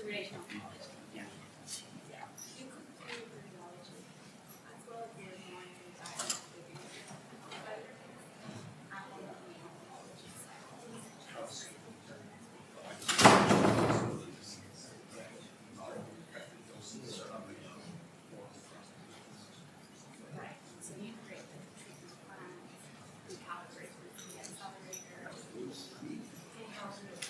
to radiation oncology. Yeah. Yeah. You could do radiology as well as your mind and diagnostic Right. So you create the treatment plan, recalibrate the accelerator, and how to do it.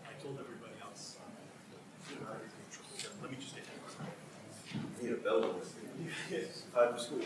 I told everybody else. Let me just take it. Need a bell. Yes, time for school.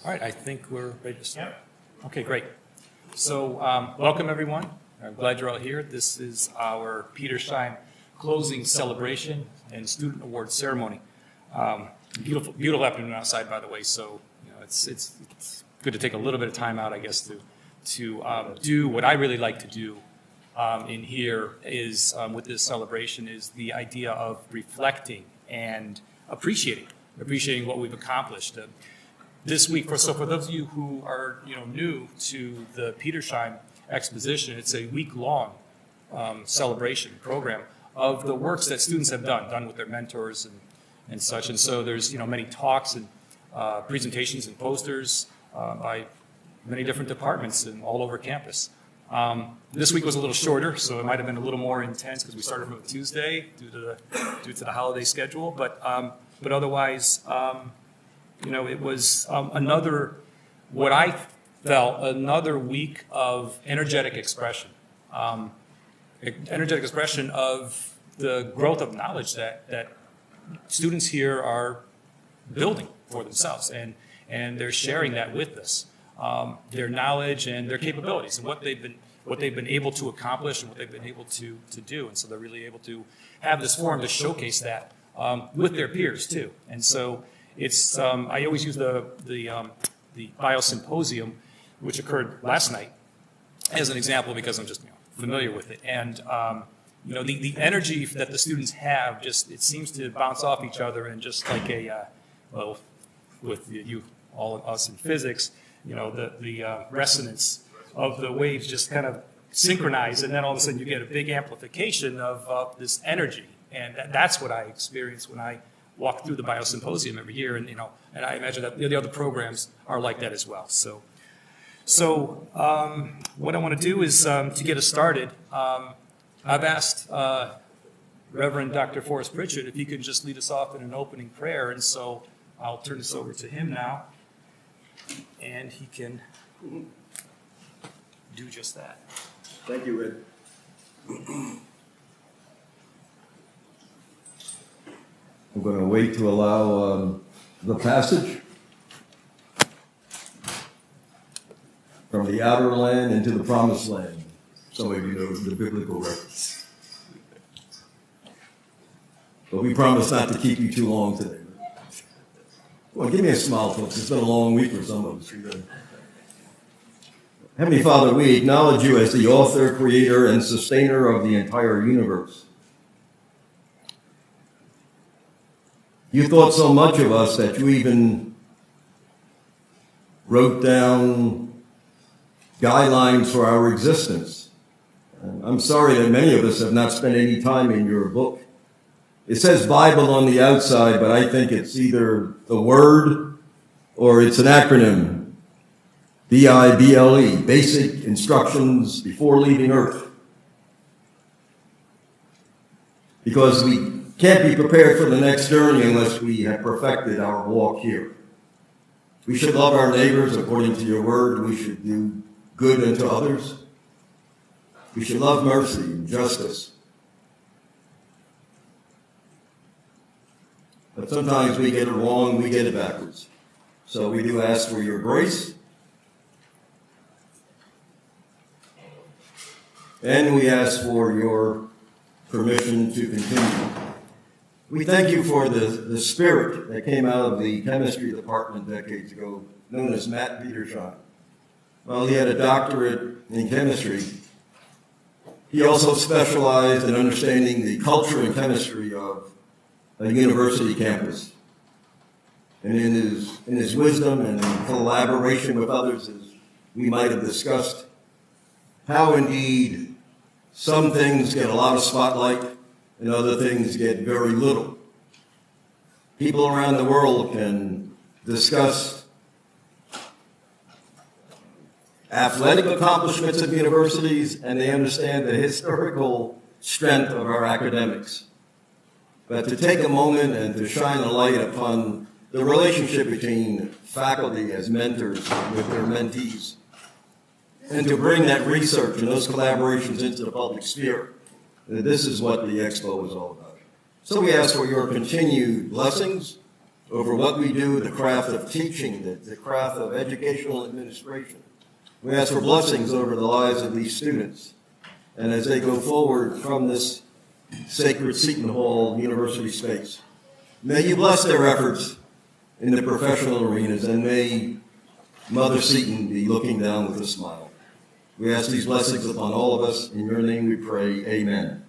All right, I think we're ready to start. Okay, great. So welcome, everyone. I'm glad you're all here. This is our Petersheim closing celebration and student award ceremony. Beautiful afternoon outside, by the way. So it's good to take a little bit of time out, I guess, to do what I really like to do in here is with this celebration is the idea of reflecting and appreciating what we've accomplished. This week, for those of you who are new to the Petersheim Exposition, it's a week-long celebration program of the works that students have done with their mentors and such. And so there's many talks and presentations and posters by many different departments and all over campus. This week was a little shorter, so it might have been a little more intense because we started from a Tuesday due to the holiday schedule. But otherwise. It was another week of energetic expression of the growth of knowledge that students here are building for themselves, and they're sharing that with us, their knowledge and their capabilities and what they've been able to accomplish and what they've been able to do, and so they're really able to have this forum to showcase that with their peers too, and so. It's I always use the biosymposium, which occurred last night, as an example because I'm just familiar with it. And the energy that the students have it seems to bounce off each other, and just like with all of us in physics, the resonance of the waves just kind of synchronize, and then all of a sudden you get a big amplification of this energy, and that's what I experience when I walk through the biosymposium every year, and I imagine that the other programs are like that as well. So what I want to do is to get us started. I've asked Reverend Dr. Forrest Pritchett if he could just lead us off in an opening prayer, and so I'll turn this over to him now, and he can do just that. Thank you, Ed. I'm going to wait to allow the passage from the outer land into the promised land. Some of you know the biblical reference. But we promise not to keep you too long today. Well, give me a smile, folks. It's been a long week for some of us. Heavenly Father, we acknowledge you as the author, creator, and sustainer of the entire universe. You thought so much of us that you even wrote down guidelines for our existence. And I'm sorry that many of us have not spent any time in your book. It says Bible on the outside, but I think it's either the word or it's an acronym. BIBLE, Basic Instructions Before Leaving Earth. Because we can't be prepared for the next journey unless we have perfected our walk here. We should love our neighbors according to your word. We should do good unto others. We should love mercy and justice. But sometimes we get it wrong, we get it backwards. So we do ask for your grace. And we ask for your permission to continue. We thank you for the spirit that came out of the chemistry department decades ago, known as Matt Petersheim. Well, he had a doctorate in chemistry. He also specialized in understanding the culture and chemistry of a university campus. And in his wisdom and in collaboration with others, as we might have discussed, how indeed some things get a lot of spotlight and other things get very little. People around the world can discuss athletic accomplishments of universities, and they understand the historical strength of our academics. But to take a moment and to shine a light upon the relationship between faculty as mentors with their mentees, and to bring that research and those collaborations into the public sphere, this is what the Expo is all about. So we ask for your continued blessings over what we do, the craft of teaching, the craft of educational administration. We ask for blessings over the lives of these students. And as they go forward from this sacred Seton Hall University space, may you bless their efforts in the professional arenas, and may Mother Seton be looking down with a smile. We ask these blessings upon all of us. In your name we pray, amen.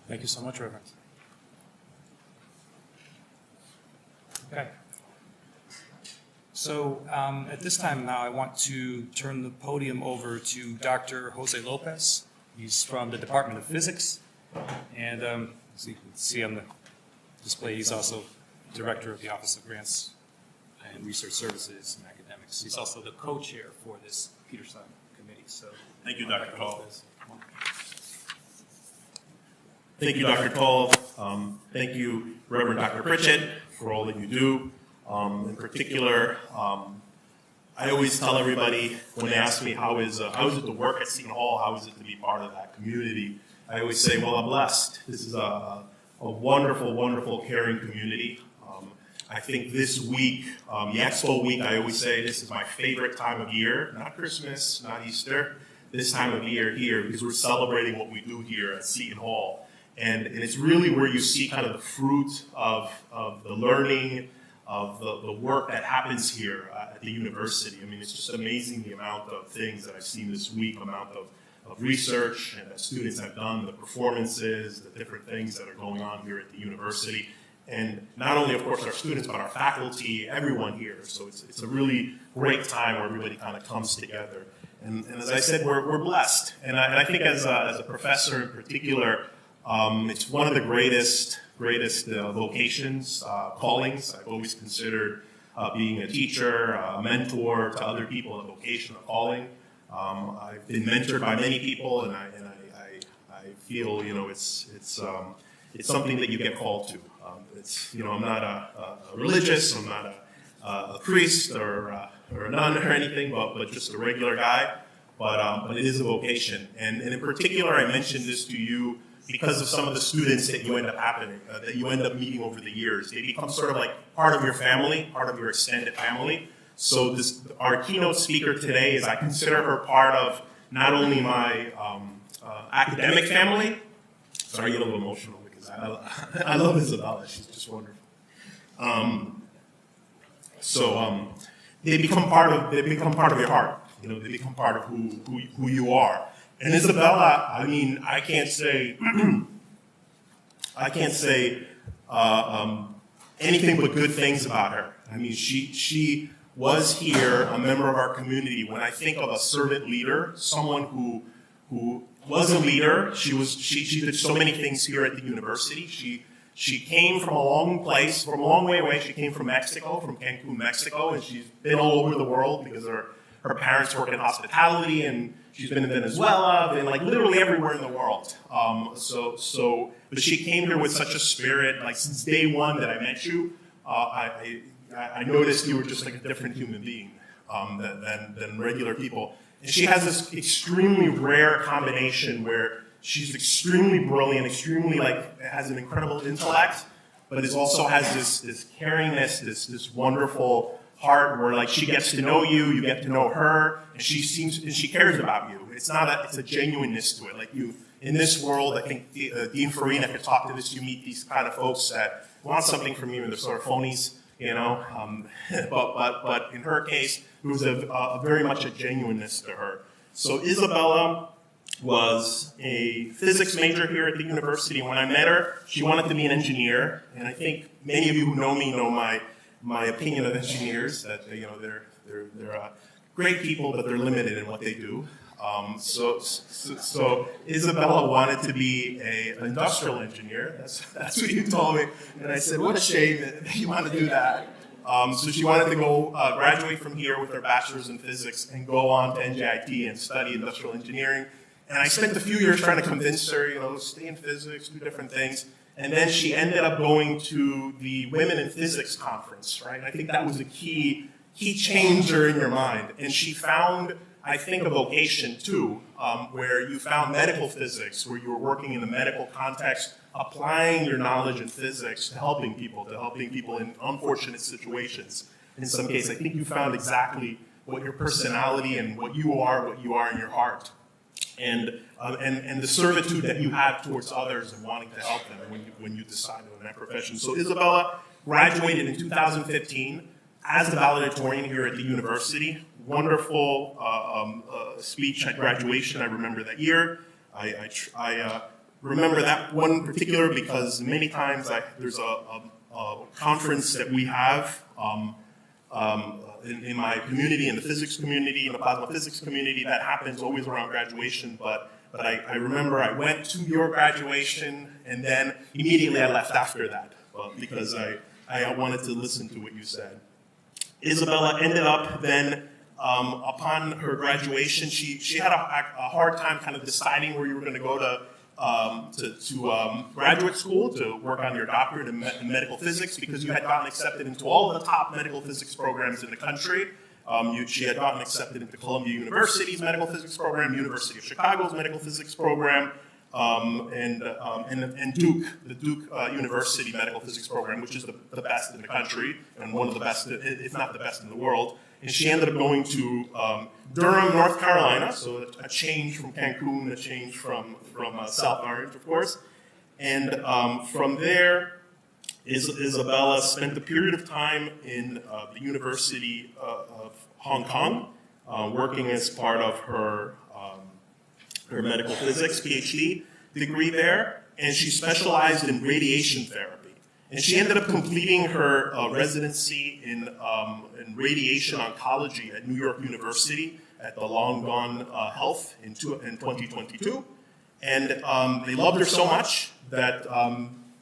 Thank you so much, Reverend. Okay. So at this time now, I want to turn the podium over to Dr. Jose Lopez. He's from the Department of Physics. And as you can see on the display, he's also Director of the Office of Grants and Research Services and Academics. He's also the co-chair for this Petersheim committee. So thank you, Dr. Cole. Thank you, Dr. Cole. Thank you, Reverend Dr. Pritchett, for all that you do. In particular, I always tell everybody when they ask me how is it to work at Seton Hall, how is it to be part of that community, I always say, well, I'm blessed. This is a wonderful, wonderful, caring community. I think this week, the Expo week, I always say this is my favorite time of year, not Christmas, not Easter, this time of year here, because we're celebrating what we do here at Seton Hall. And it's really where you see kind of the fruit of the learning, of the work that happens here at the university. I mean, it's just amazing the amount of things that I've seen this week, amount of research and that students have done, the performances, the different things that are going on here at the university. And not only, of course, our students, but our faculty, everyone here. So it's a really great time where everybody kind of comes together. And as I said, we're blessed. And I think as a professor in particular, it's one of the greatest vocations, callings. I've always considered being a teacher, a mentor to other people, a vocation, a calling. I've been mentored by many people, and I feel it's something that you get called to. I'm not a religious, I'm not a priest or a nun or anything, but just a regular guy. But it is a vocation, and in particular, I mentioned this to you because of some of the students that you end up meeting over the years. They become sort of like part of your family, part of your extended family. So our keynote speaker today is, I consider her part of not only my academic family. Sorry, I get a little emotional because I love Isabella. She's just wonderful. They become part of your heart. They become part of who you are. And Isabella, I mean, I can't say I can't say anything but good things about her. I mean, she was here, a member of our community. When I think of a servant leader, someone who was a leader, she did so many things here at the university. She came from a long way away. She came from Mexico, from Cancun, Mexico, and she's been all over the world because her parents work in hospitality, and she's been in Venezuela, and like literally everywhere in the world. But she came here with such a spirit. Like since day one that I met you, I noticed you were just like a different human being than regular people. And she has this extremely rare combination where she's extremely brilliant, extremely has an incredible intellect, but also has this caringness, this wonderful heart where like she gets to know you, you get to know her, and she cares about you. It's a genuineness to it. Like you, in this world, I think Dean Farina could talk to this. You meet these kind of folks that want something from you, and they're sort of phonies, you know. But in her case, it was very much a genuineness to her. So Isabella was a physics major here at the university. When I met her, she wanted to be an engineer, and I think many of you who know me know my opinion of engineers, that they're great people, but they're limited in what they do. So Isabella wanted to be an industrial engineer. That's what you told me, and I said, what a shame that you want to do that. So she wanted to go graduate from here with her bachelor's in physics and go on to NJIT and study industrial engineering. And I spent a few years trying to convince her, stay in physics, do different things. And then she ended up going to the Women in Physics conference, right? And I think that was a key changer in your mind. And she found, I think, a vocation too, where you found medical physics, where you were working in the medical context, applying your knowledge in physics to helping people in unfortunate situations. In some cases, I think you found exactly what your personality and what you are in your heart. And the servitude that you have towards others and wanting to help them when you decide on that profession. So Isabella graduated in 2015 as the valedictorian here at the university. Wonderful speech at graduation. I remember that year. I remember that one particular because many times there's a conference that we have in my community, in the physics community, in the plasma physics community, that happens always around graduation. But I remember I went to your graduation, and then immediately I left after that because I wanted to listen to what you said. Isabella ended up then, upon her graduation, she had a hard time kind of deciding where you were going to go to graduate school to work on your doctorate in medical physics because you had gotten accepted into all the top medical physics programs in the country. She had gotten accepted into Columbia University's medical physics program, University of Chicago's medical physics program, and Duke, the Duke University medical physics program, which is the best in the country and one of the best, if not the best in the world. And she ended up going to Durham, North Carolina, so a change from Cancun, a change from South Orange, of course. And from there, Isabella spent a period of time in the University of Hong Kong, working as part of her medical physics PhD degree there, and she specialized in radiation therapy. And she ended up completing her residency in radiation oncology at New York University at the Long Gone Health in 2022. And they loved her so much that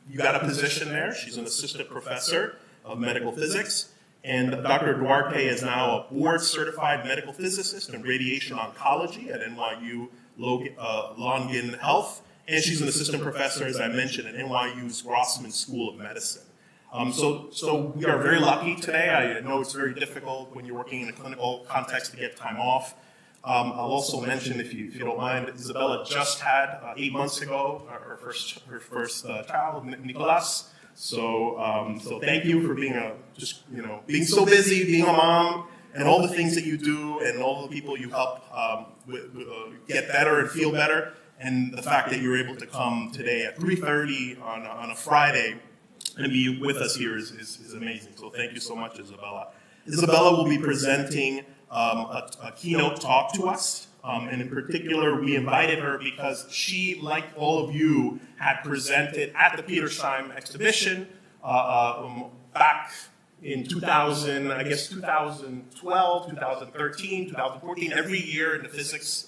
you got a position there. She's an assistant professor of medical physics. And Dr. Duarte is now a board-certified medical physicist in radiation oncology at NYU Long-Gin Health. And she's an assistant professor, as I mentioned, at NYU's Grossman School of Medicine. So we are very lucky today. I know it's very difficult when you're working in a clinical context to get time off. I'll also mention, if you don't mind, Isabella just had 8 months ago her first child, Nicolas. So thank you for being being so busy, being a mom, and all the things that you do, and all the people you help get better and feel better. And the fact that you're able to come today at 3:30 on a Friday and be with us here is amazing. So thank you so much, Isabella. Isabella will be presenting a keynote talk to us And in particular, we invited her because she, like all of you, had presented at the Petersheim Exposition back in 2012, 2013, 2014, every year in the physics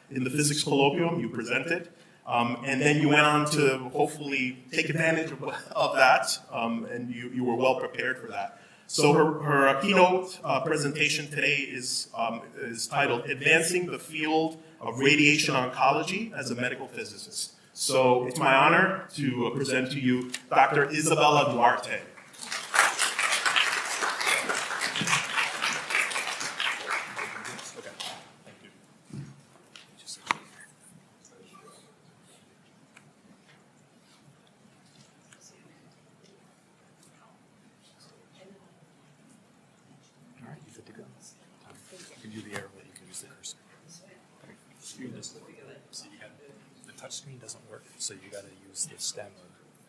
colloquium you presented. And then you went on to hopefully take advantage of that, and you were well prepared for that. So her keynote presentation today is titled "Advancing the Field of Radiation Oncology as a Medical Physicist." So it's my honor to present to you Dr. Isabella Duarte. Touch screen doesn't work, so you got to use the stem.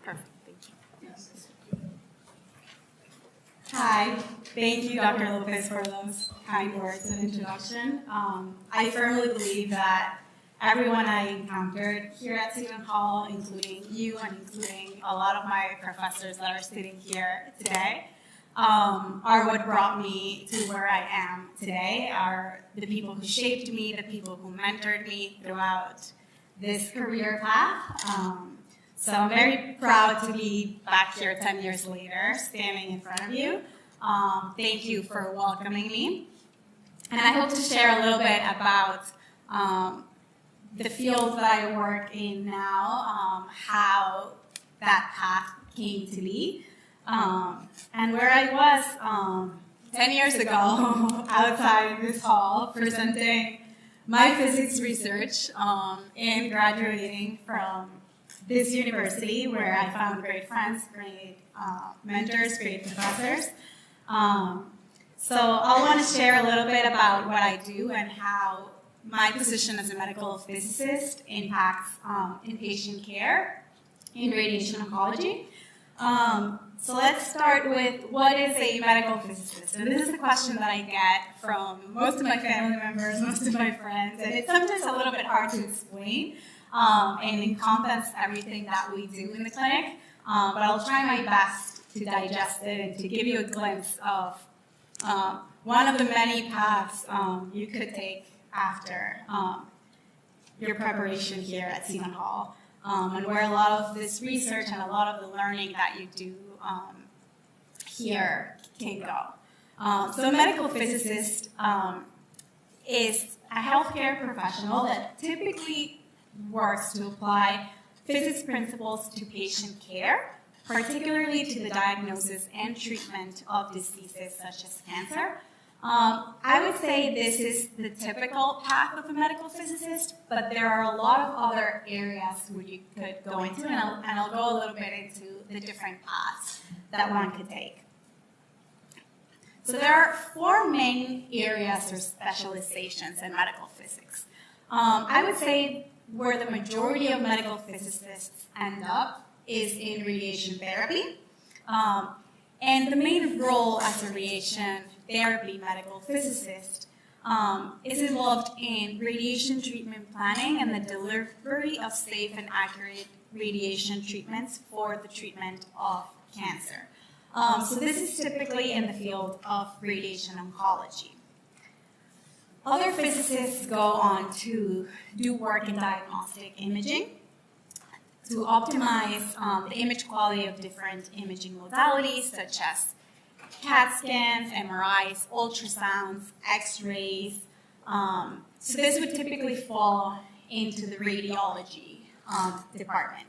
Perfect, thank you. Hi, thank you, Dr. Lopez, for those kind words and introduction. I firmly believe that everyone I encountered here at Seton Hall, including you and including a lot of my professors that are sitting here today, are what brought me to where I am today, are the people who shaped me, the people who mentored me throughout this career path. So I'm very proud to be back here 10 years later, standing in front of you. Thank you for welcoming me. And I hope to share a little bit about the field that I work in now, how that path came to be, and where I was 10 years ago outside this hall presenting my physics research and graduating from this university where I found great friends, great mentors, great professors. So I want to share a little bit about what I do and how my position as a medical physicist impacts inpatient care in radiation oncology. So let's start with what is a medical physicist? And this is a question that I get from most of my family members, most of my friends, and it's sometimes a little bit hard to explain and encompass everything that we do in the clinic, but I'll try my best to digest it and to give you a glimpse of one of the many paths you could take after your preparation here at Seton Hall, and where a lot of this research and a lot of the learning that you do here can go. So a medical physicist is a healthcare professional that typically works to apply physics principles to patient care, particularly to the diagnosis and treatment of diseases such as cancer. I would say this is the typical path of a medical physicist, but there are a lot of other areas where you could go into, and I'll go a little bit into the different paths that one could take. So there are four main areas or specializations in medical physics. I would say where the majority of medical physicists end up is in radiation therapy. And the main role as a radiation therapy medical physicist is involved in radiation treatment planning and the delivery of safe and accurate radiation treatments for the treatment of cancer. So this is typically in the field of radiation oncology. Other physicists go on to do work in diagnostic imaging to optimize the image quality of different imaging modalities such as CAT scans, MRIs, ultrasounds, X-rays. So this would typically fall into the radiology department.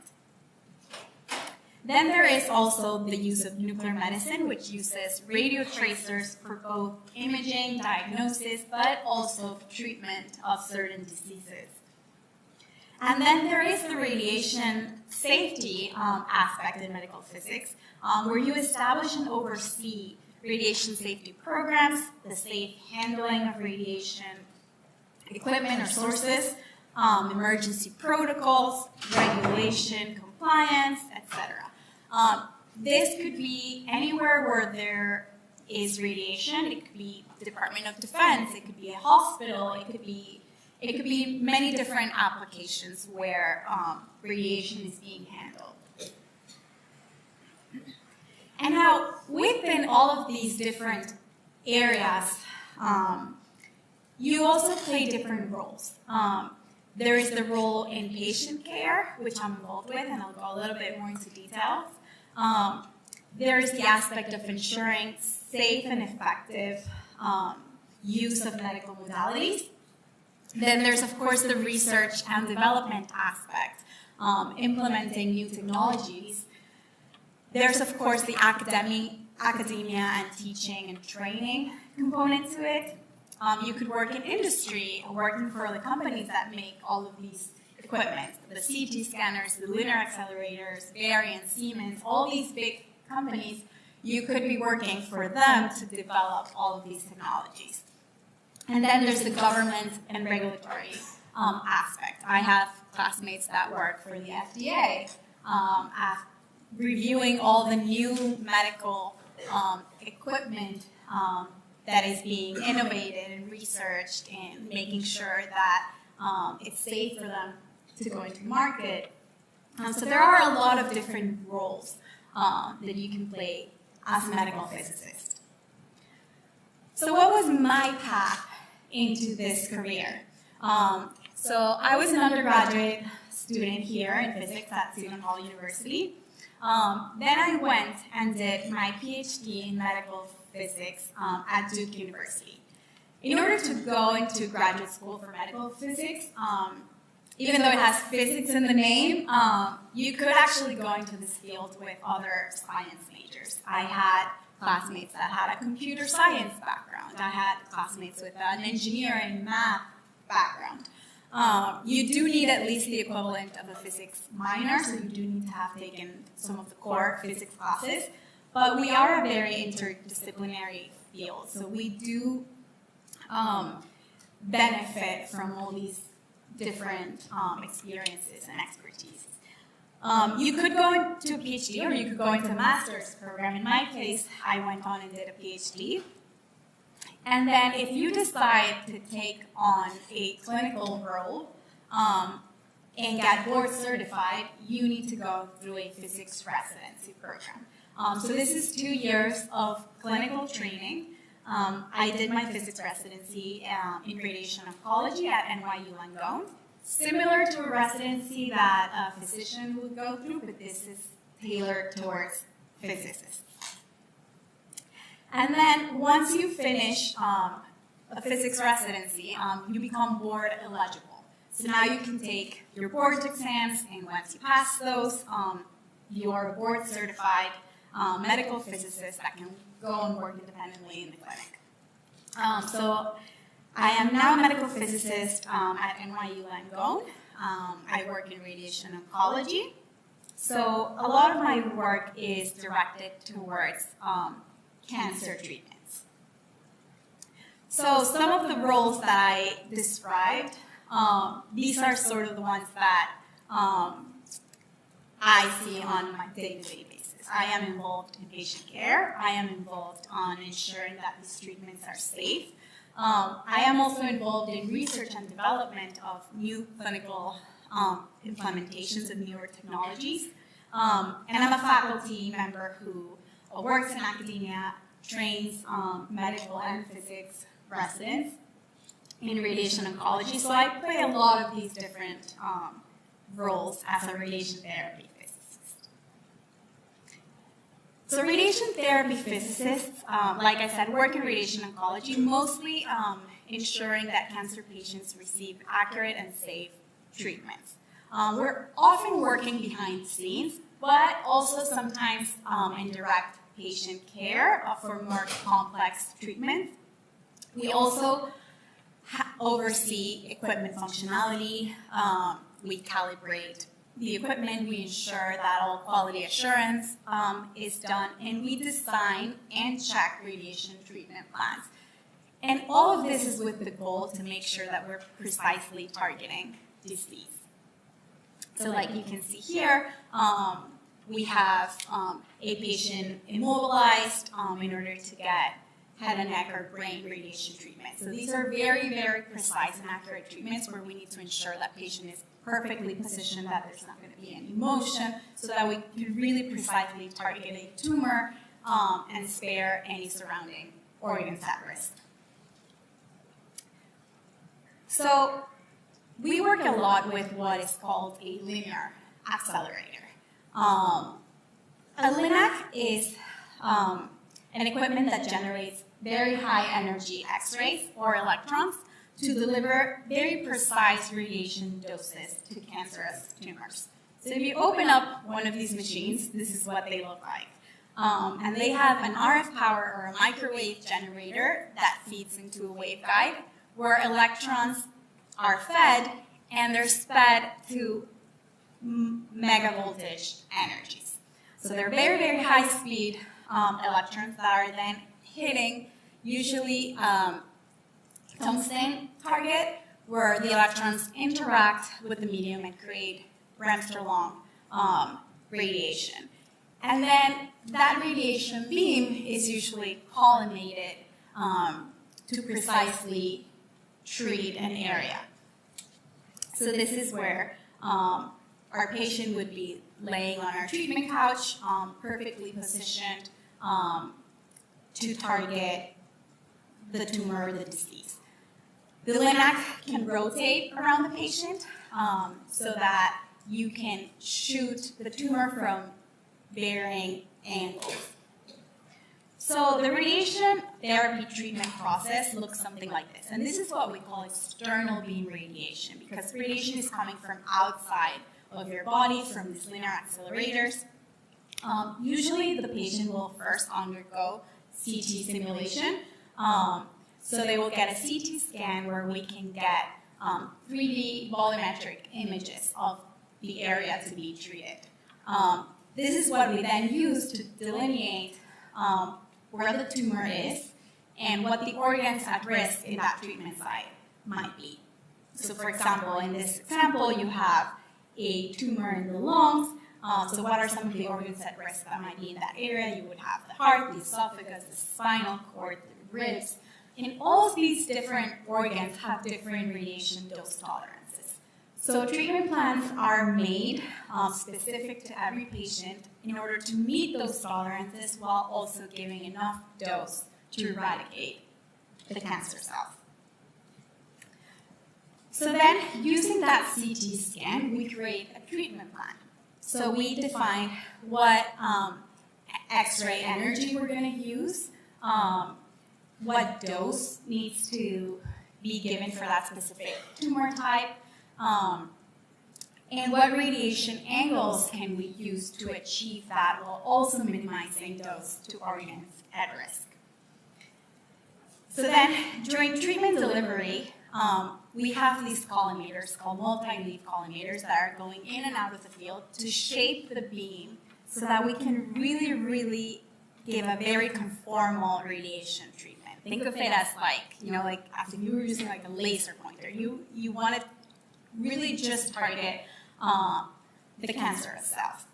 Then there is also the use of nuclear medicine, which uses radio tracers for both imaging, diagnosis, but also treatment of certain diseases. And then there is the radiation safety aspect in medical physics, where you establish and oversee radiation safety programs, the safe handling of radiation equipment or sources, emergency protocols, regulation, compliance, etc. This could be anywhere where there is radiation. It could be the Department of Defense, it could be a hospital, it could be It could be many different applications where radiation is being handled. And now, within all of these different areas, you also play different roles. There is the role in patient care, which I'm involved with, and I'll go a little bit more into detail. There is the aspect of ensuring safe and effective use of medical modalities. Then there's, of course, the research and development aspect, implementing new technologies. There's, of course, the academia and teaching and training component to it. You could work in industry, working for the companies that make all of these equipment, the CT scanners, the linear accelerators, Varian, Siemens, all these big companies. You could be working for them to develop all of these technologies. And then there's the government and regulatory aspect. I have classmates that work for the FDA, reviewing all the new medical equipment that is being innovated and researched, and making sure that it's safe for them to go into market. So there are a lot of different roles that you can play as a medical physicist. So what was my path into this career? So I was an undergraduate student here in physics at Seton Hall University. Then I went and did my PhD in medical physics at Duke University. In order to go into graduate school for medical physics, even though it has physics in the name, you could actually go into this field with other science majors. I had classmates that had a computer science background. I had classmates with an engineering math background. You do need at least the equivalent of a physics minor, so you do need to have taken some of the core physics classes. But we are a very interdisciplinary field, so we do benefit from all these different experiences and expertise. You could go into a PhD, or you could go into a master's program. In my case, I went on and did a PhD. And then if you decide to take on a clinical role and get board certified, you need to go through a physics residency program. So this is 2 years of clinical training. I did my physics residency in radiation oncology at NYU Langone, similar to a residency that a physician would go through, but this is tailored towards physicists. And then once you finish a physics residency, you become board eligible. So now you can take your board exams, and once you pass those, you're a board certified medical physicist that can go and work independently in the clinic. So I am now a medical physicist at NYU Langone. I work in radiation oncology. So a lot of my work is directed towards cancer treatments. So some of the roles that I described, these are sort of the ones that I see on my day-to-day basis. I am involved in patient care. I am involved on ensuring that these treatments are safe. I am also involved in research and development of new clinical implementations of newer technologies. And I'm a faculty member who works in academia, trains medical and physics residents in radiation oncology. So I play a lot of these different roles as a radiation therapy physicist. So radiation therapy physicists, like I said, work in radiation oncology, mostly ensuring that cancer patients receive accurate and safe treatments. We're often working behind the scenes, but also sometimes in direct patient care for more complex treatments. We also oversee equipment functionality. We calibrate the equipment. We ensure that all quality assurance is done, and we design and check radiation treatment plans. And all of this is with the goal to make sure that we're precisely targeting disease. So like you can see here, we have a patient immobilized in order to get head and neck or brain radiation treatment. So these are very, very precise and accurate treatments where we need to ensure that patient is perfectly positioned, that there's not going to be any motion, so that we can really precisely target a tumor and spare any surrounding organs at risk. So we work a lot with what is called a linear accelerator. A LINAC is an equipment that generates very high energy X-rays or electrons to deliver very precise radiation doses to cancerous tumors. So if you open up one of these machines, this is what they look like. And they have an RF power or a microwave generator that feeds into a waveguide where electrons are fed and they're sped to megavoltage energies. So they're very, very high speed electrons that are then hitting usually tungsten target where the electrons interact with the medium and create Bremster-long radiation. And then that radiation beam is usually collimated to precisely treat an area. So this is where our patient would be laying on our treatment couch, perfectly positioned to target the tumor or the disease. The LINAC can rotate around the patient so that you can shoot the tumor from varying angles. So the radiation therapy treatment process looks something like this. And this is what we call external beam radiation, because radiation is coming from outside of your body, from these linear accelerators. Usually the patient will first undergo CT simulation. So they will get a CT scan where we can get 3D volumetric images of the area to be treated. This is what we then use to delineate where the tumor is and what the organs at risk in that treatment site might be. So for example, in this example, you have a tumor in the lungs. So what are some of the organs at risk that might be in that area? You would have the heart, the esophagus, the spinal cord, the ribs. And all of these different organs have different radiation dose tolerances. So treatment plans are made specific to every patient in order to meet those tolerances while also giving enough dose to eradicate the cancer cells. So then, using that CT scan, we create a treatment plan. So we define what X-ray energy we're going to use, what dose needs to be given for that specific tumor type, and what radiation angles can we use to achieve that while also minimizing dose to organs at risk. So then, during treatment delivery, we have these collimators called multi-leaf collimators that are going in and out of the field to shape the beam so that we can really, really give a very conformal radiation treatment. Think of it as like as if you were using like a laser pointer. You want to really just target the cancer itself.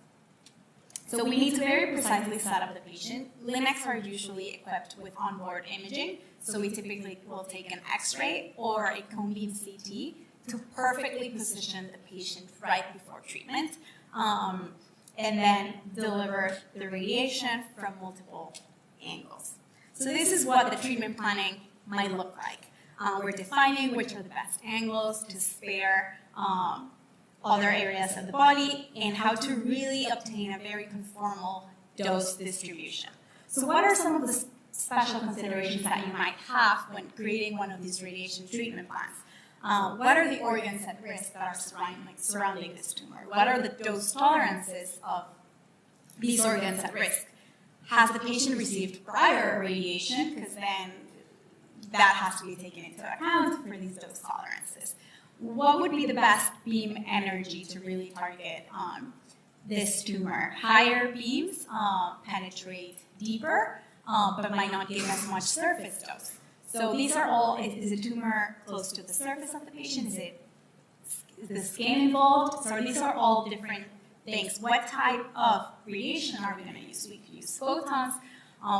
So we need to very precisely set up the patient. LINACs are usually equipped with onboard imaging. So we typically will take an X-ray or a cone beam CT to perfectly position the patient right before treatment, and then deliver the radiation from multiple angles. So this is what the treatment planning might look like. We're defining which are the best angles to spare other areas of the body and how to really obtain a very conformal dose distribution. So what are some of the special considerations that you might have when creating one of these radiation treatment plans? What are the organs at risk that are surrounding this tumor? What are the dose tolerances of these organs at risk? Has the patient received prior radiation? Because then that has to be taken into account for these dose tolerances. What would be the best beam energy to really target this tumor? Higher beams penetrate deeper, but might not give as much surface dose. So these are all, is the tumor close to the surface of the patient? Is the skin involved? So these are all different things. What type of radiation are we going to use? We could use photons,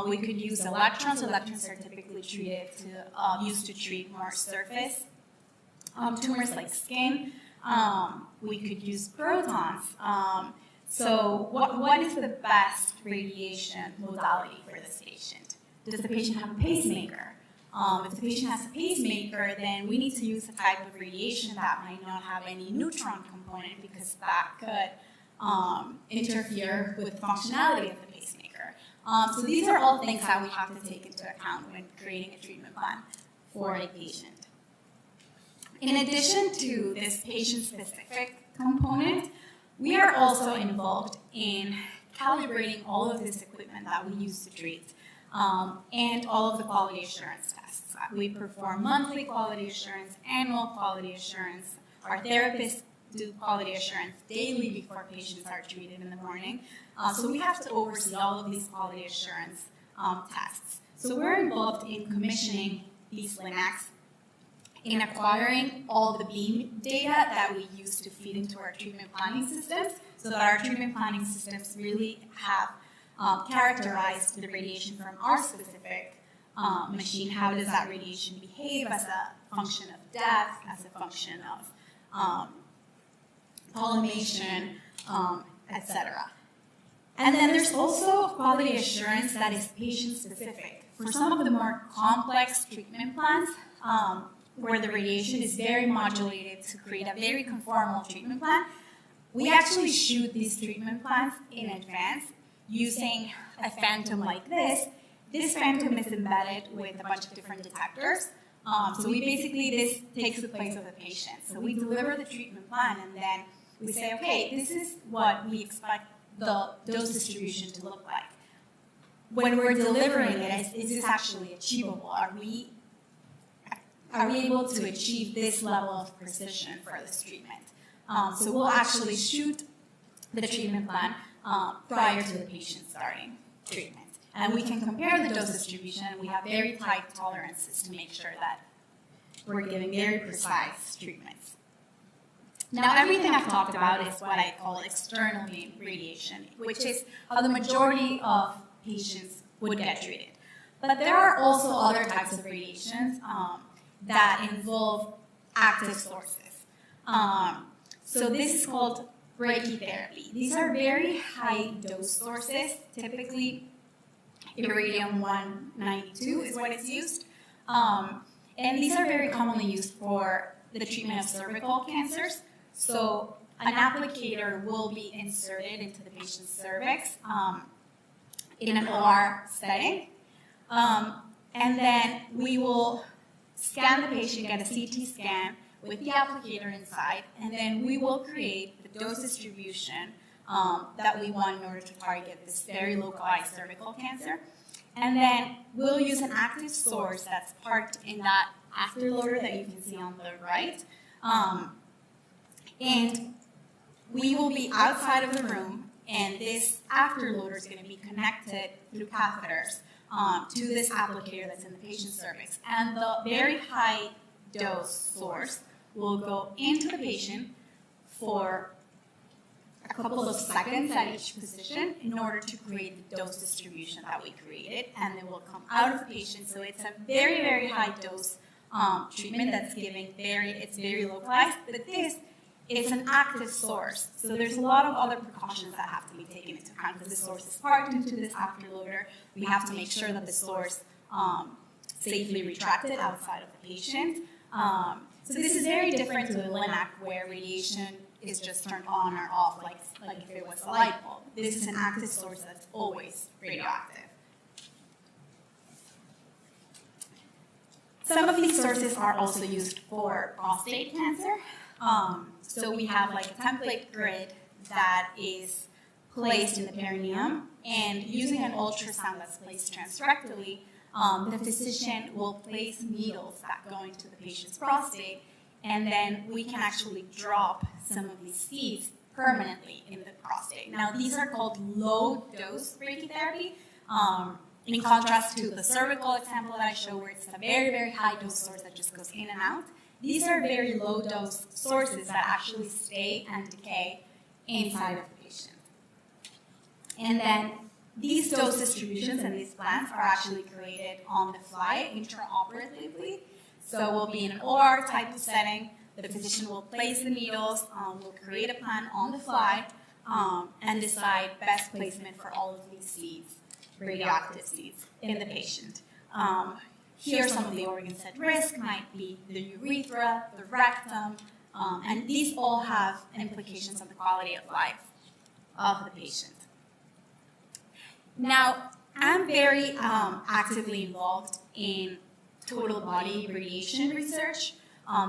We could use electrons. Electrons are typically used to treat more surface tumors like skin. We could use protons. So what is the best radiation modality for this patient? Does the patient have a pacemaker? If the patient has a pacemaker, then we need to use a type of radiation that might not have any neutron component because that could interfere with the functionality of the pacemaker. So these are all things that we have to take into account when creating a treatment plan for a patient. In addition to this patient-specific component, we are also involved in calibrating all of this equipment that we use to treat and all of the quality assurance tests. We perform monthly quality assurance, annual quality assurance. Our therapists do quality assurance daily before patients are treated in the morning. So we have to oversee all of these quality assurance tests. So we're involved in commissioning these LINACs, in acquiring all the beam data that we use to feed into our treatment planning systems, so that our treatment planning systems really have characterized the radiation from our specific machine. How does that radiation behave as a function of depth, as a function of collimation, etc. And then there's also quality assurance that is patient-specific. For some of the more complex treatment plans, where the radiation is very modulated to create a very conformal treatment plan, we actually shoot these treatment plans in advance using a phantom like this. This phantom is embedded with a bunch of different detectors. So this takes the place of the patient. So we deliver the treatment plan and then we say, okay, this is what we expect the dose distribution to look like. When we're delivering it, is this actually achievable? Are we able to achieve this level of precision for this treatment? So we'll actually shoot the treatment plan prior to the patient starting treatment. And we can compare the dose distribution, and we have very tight tolerances to make sure that we're giving very precise treatments. Now, everything I've talked about is what I call external beam radiation, which is how the majority of patients would get treated. But there are also other types of radiations that involve active sources. So this is called brachytherapy. These are very high dose sources. Typically, iridium-192 is what is used. And these are very commonly used for the treatment of cervical cancers. So an applicator will be inserted into the patient's cervix in an OR setting. And then we will scan the patient, get a CT scan with the applicator inside, and then we will create the dose distribution that we want in order to target this very localized cervical cancer. And then we'll use an active source that's parked in that afterloader that you can see on the right. And we will be outside of the room, and this afterloader is going to be connected through catheters to this applicator that's in the patient's cervix. And the very high dose source will go into the patient for a couple of seconds at each position in order to create the dose distribution that we created, and then will come out of the patient. So it's a very, very high dose treatment that's giving it's very localized, but this is an active source. So there's a lot of other precautions that have to be taken into account because the source is parked into this afterloader. We have to make sure that the source safely retracted outside of the patient. So this is very different to the LINAC where radiation is just turned on or off like if it was a light bulb. This is an active source that's always radioactive. Some of these sources are also used for prostate cancer. So we have like a template grid that is placed in the perineum, and using an ultrasound that's placed transrectally, the physician will place needles that go into the patient's prostate, and then we can actually drop some of these seeds permanently in the prostate. Now, these are called low-dose brachytherapy, in contrast to the cervical example that I showed where it's a very, very high-dose source that just goes in and out. These are very low-dose sources that actually stay and decay inside of the patient. And then These dose distributions and these plans are actually created on the fly, intraoperatively. So we'll be in an OR type of setting. The physician will place the needles, will create a plan on the fly, and decide best placement for all of these seeds, radioactive seeds, in the patient. Here are some of the organs at risk, might be the urethra, the rectum, and these all have implications on the quality of life of the patient. Now, I'm very actively involved in total body radiation research.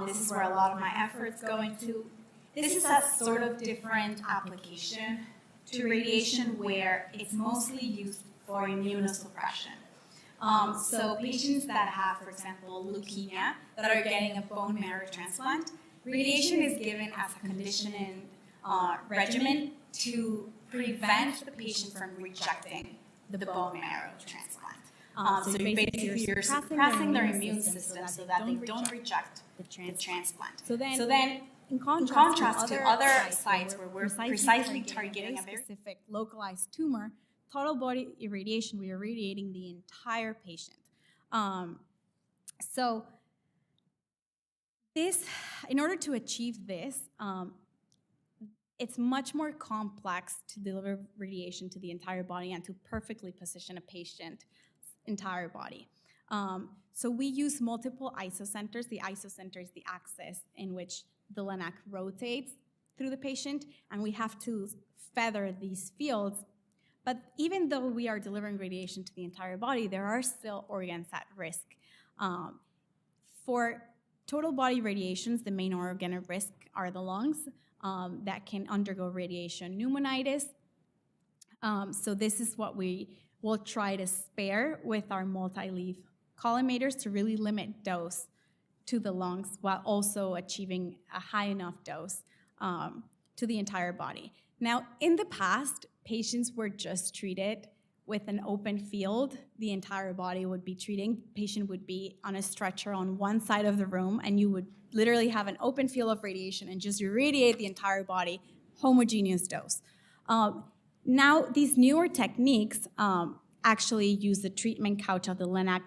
This is where a lot of my efforts go into. This is a sort of different application to radiation where it's mostly used for immunosuppression. So patients that have, for example, leukemia, that are getting a bone marrow transplant, radiation is given as a conditioning regimen to prevent the patient from rejecting the bone marrow transplant. So basically you're suppressing their immune system so that they don't reject the transplant. So then in contrast to other sites where we're precisely targeting a very specific localized tumor, total body irradiation, we are irradiating the entire patient. So this, in order to achieve this, it's much more complex to deliver radiation to the entire body and to perfectly position a patient's entire body. So we use multiple isocenters. The isocenter is the axis in which the LINAC rotates through the patient, and we have to feather these fields. But even though we are delivering radiation to the entire body, there are still organs at risk. For total body radiations, the main organ at risk are the lungs that can undergo radiation pneumonitis. So this is what we will try to spare with our multi-leaf collimators to really limit dose to the lungs while also achieving a high enough dose to the entire body. Now, in the past, patients were just treated with an open field. The entire body would be treating. Patient would be on a stretcher on one side of the room, and you would literally have an open field of radiation and just irradiate the entire body, homogeneous dose. Now, these newer techniques actually use the treatment couch of the LINAC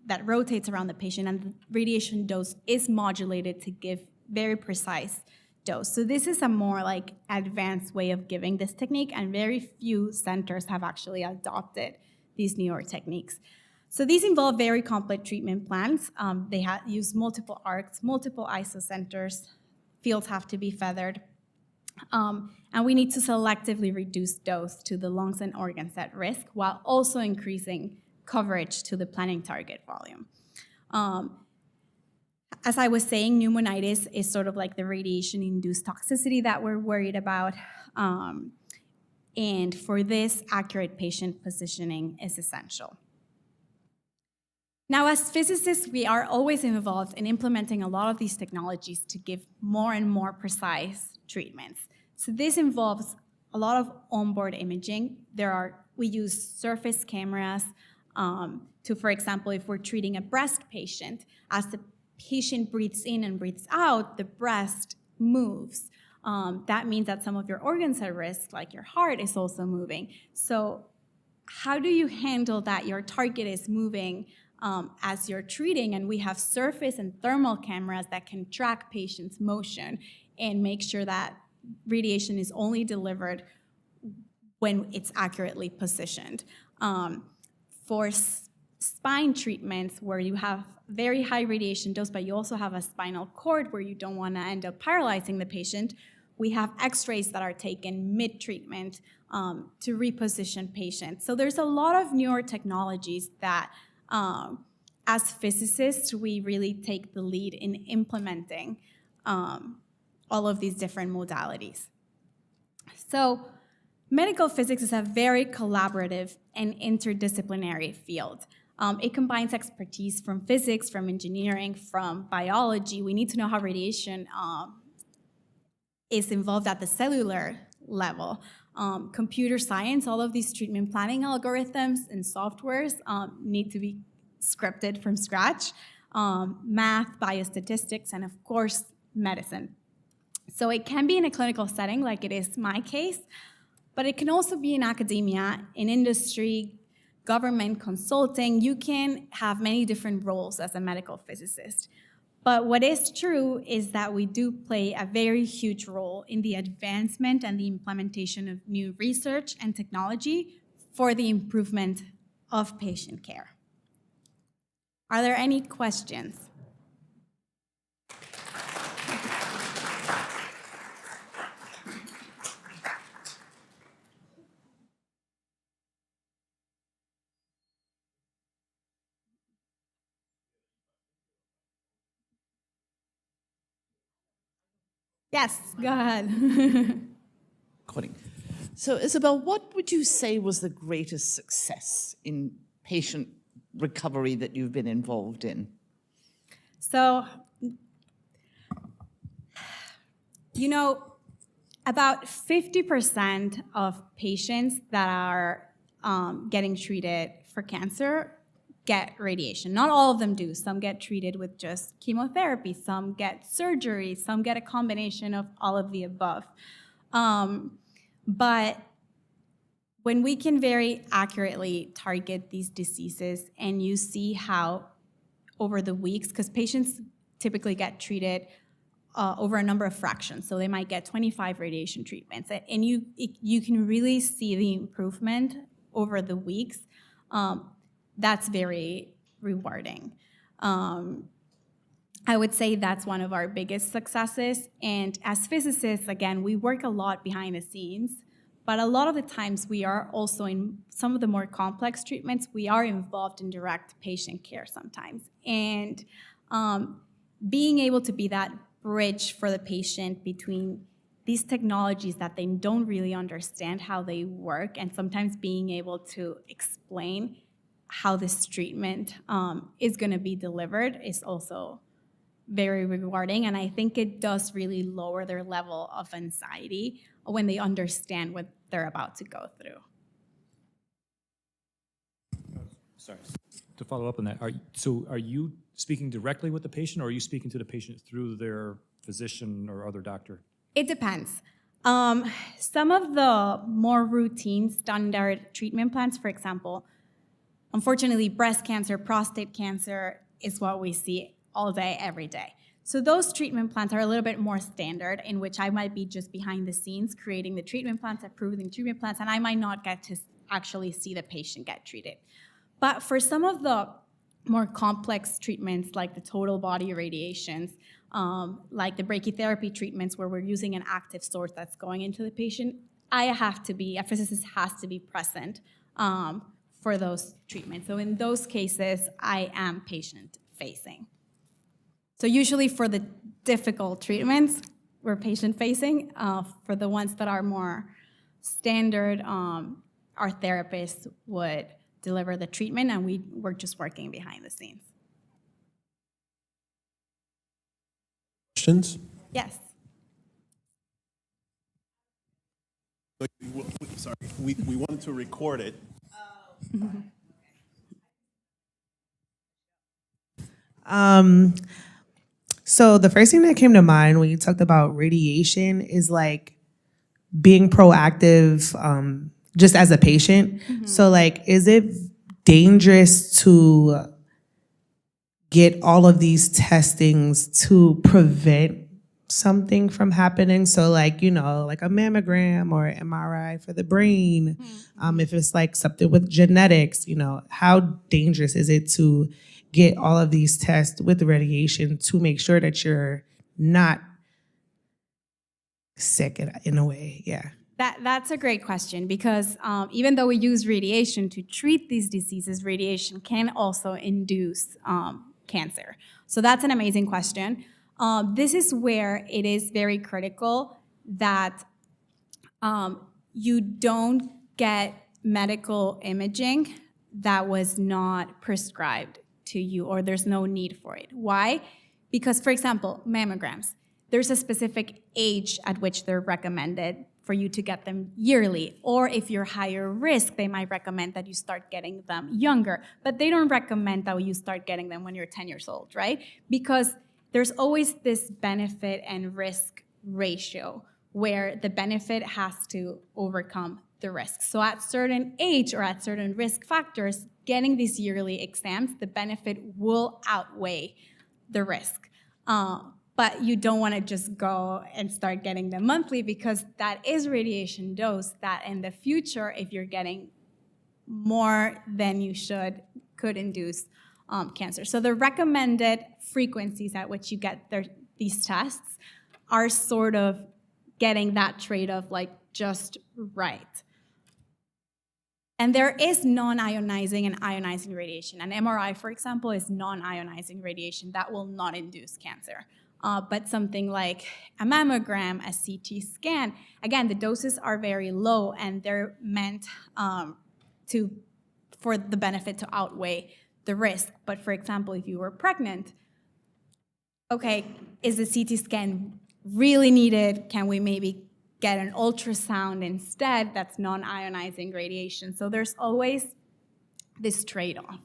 that rotates around the patient, and the radiation dose is modulated to give very precise dose. So this is a more like advanced way of giving this technique, and very few centers have actually adopted these newer techniques. So these involve very complex treatment plans. They use multiple arcs, multiple isocenters. Fields have to be feathered. And we need to selectively reduce dose to the lungs and organs at risk while also increasing coverage to the planning target volume. As I was saying, pneumonitis is sort of like the radiation-induced toxicity that we're worried about. And for this, accurate patient positioning is essential. Now, as physicists, we are always involved in implementing a lot of these technologies to give more and more precise treatments. So this involves a lot of onboard imaging. We use surface cameras to, for example, if we're treating a breast patient, as the patient breathes in and breathes out, the breast moves. That means that some of your organs at risk, like your heart, is also moving. So how do you handle that your target is moving as you're treating? And we have surface and thermal cameras that can track patients' motion and make sure that radiation is only delivered when it's accurately positioned. For spine treatments where you have very high radiation dose, but you also have a spinal cord where you don't want to end up paralyzing the patient, we have x-rays that are taken mid-treatment to reposition patients. So there's a lot of newer technologies that, as physicists, we really take the lead in implementing all of these different modalities. So medical physics is a very collaborative and interdisciplinary field. It combines expertise from physics, from engineering, from biology. We need to know how radiation is involved at the cellular level. Computer science, all of these treatment planning algorithms and softwares need to be scripted from scratch. Math, biostatistics, and of course, medicine. So it can be in a clinical setting, like it is my case, But it can also be in academia, in industry, government consulting. You can have many different roles as a medical physicist. But what is true is that we do play a very huge role in the advancement and the implementation of new research and technology for the improvement of patient care. Are there any questions? Yes, go ahead. Recording. So, Isabel, what would you say was the greatest success in patient recovery that you've been involved in? So, you know, about 50% of patients that are getting treated for cancer get radiation. Not all of them do. Some get treated with just chemotherapy, some get surgery, some get a combination of all of the above. But when we can very accurately target these diseases and you see how over the weeks, because patients typically get treated over a number of fractions, so they might get 25 radiation treatments, and you can really see the improvement over the weeks. That's very rewarding. I would say that's one of our biggest successes. And as physicists, again, we work a lot behind the scenes, but a lot of the times we are also in some of the more complex treatments, we are involved in direct patient care sometimes. And being able to be that bridge for the patient between these technologies that they don't really understand how they work, and sometimes being able to explain how this treatment is going to be delivered is also very rewarding. And I think it does really lower their level of anxiety when they understand what they're about to go through. Sorry, to follow up on that, are you speaking directly with the patient, or are you speaking to the patient through their physician or other doctor? It depends. Some of the more routine standard treatment plans, for example, unfortunately, breast cancer, prostate cancer is what we see all day, every day. So those treatment plans are a little bit more standard, in which I might be just behind the scenes creating the treatment plans, approving treatment plans, and I might not get to actually see the patient get treated. But for some of the more complex treatments, like the total body irradiations, like the brachytherapy treatments where we're using an active source that's going into the patient, a physicist has to be present for those treatments. So in those cases, I am patient-facing. So usually for the difficult treatments, we're patient-facing. For the ones that are more standard, our therapists would deliver the treatment, and we're just working behind the scenes. Questions? Yes. Sorry, we wanted to record it. So the first thing that came to mind when you talked about radiation is like being proactive, just as a patient. Mm-hmm. So like, is it dangerous to get all of these testings to prevent something from happening? So like, like a mammogram or MRI for the brain, if it's like something with genetics, how dangerous is it to get all of these tests with the radiation to make sure that you're not sick in a way? Yeah. That's a great question, because even though we use radiation to treat these diseases, radiation can also induce cancer. So that's an amazing question. This is where it is very critical that you don't get medical imaging that was not prescribed to you, or there's no need for it. Why? Because, for example, mammograms, there's a specific age at which they're recommended for you to get them yearly. Or if you're higher risk, they might recommend that you start getting them younger. But they don't recommend that you start getting them when you're 10 years old, right? Because there's always this benefit and risk ratio where the benefit has to overcome the risk. So at certain age or at certain risk factors, getting these yearly exams, the benefit will outweigh the risk. But you don't want to just go and start getting them monthly, because that is radiation dose that in the future, if you're getting more than you should, could induce cancer. So the recommended frequencies at which you get these tests are sort of getting that trade-off like just right. And there is non-ionizing and ionizing radiation. An MRI, for example, is non-ionizing radiation that will not induce cancer. But something like a mammogram, a CT scan, again, the doses are very low and they're meant for the benefit to outweigh the risk. But for example, if you were pregnant, okay, is the CT scan really needed? Can we maybe get an ultrasound instead? That's non-ionizing radiation. So there's always this trade-off.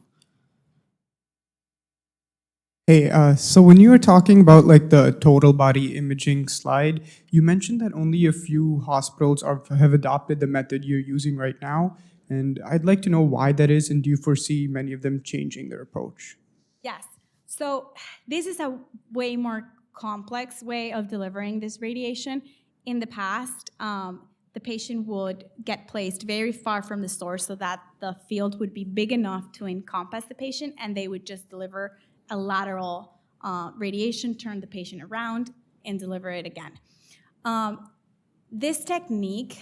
Hey, so when you were talking about like the total body imaging slide, you mentioned that only a few hospitals have adopted the method you're using right now. And I'd like to know why that is, and do you foresee many of them changing their approach? Yes. So this is a way more complex way of delivering this radiation. In the past, the patient would get placed very far from the source so that the field would be big enough to encompass the patient, and they would just deliver a lateral radiation, turn the patient around, and deliver it again. This technique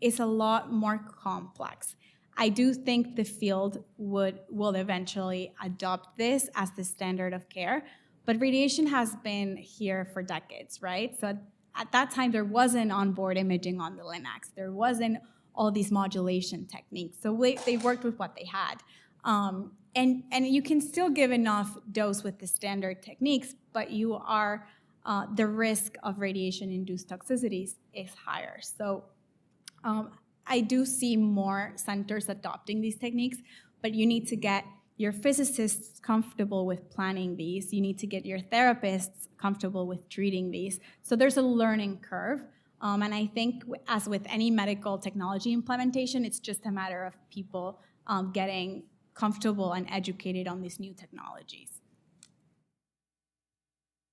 is a lot more complex. I do think the field will eventually adopt this as the standard of care, but radiation has been here for decades, right? So at that time, there wasn't onboard imaging on the Linacs. There wasn't all these modulation techniques. So they worked with what they had. And you can still give enough dose with the standard techniques, but you are, the risk of radiation-induced toxicities is higher. So I do see more centers adopting these techniques, but you need to get your physicists comfortable with planning these. You need to get your therapists comfortable with treating these. So there's a learning curve. And I think as with any medical technology implementation, it's just a matter of people getting comfortable and educated on these new technologies.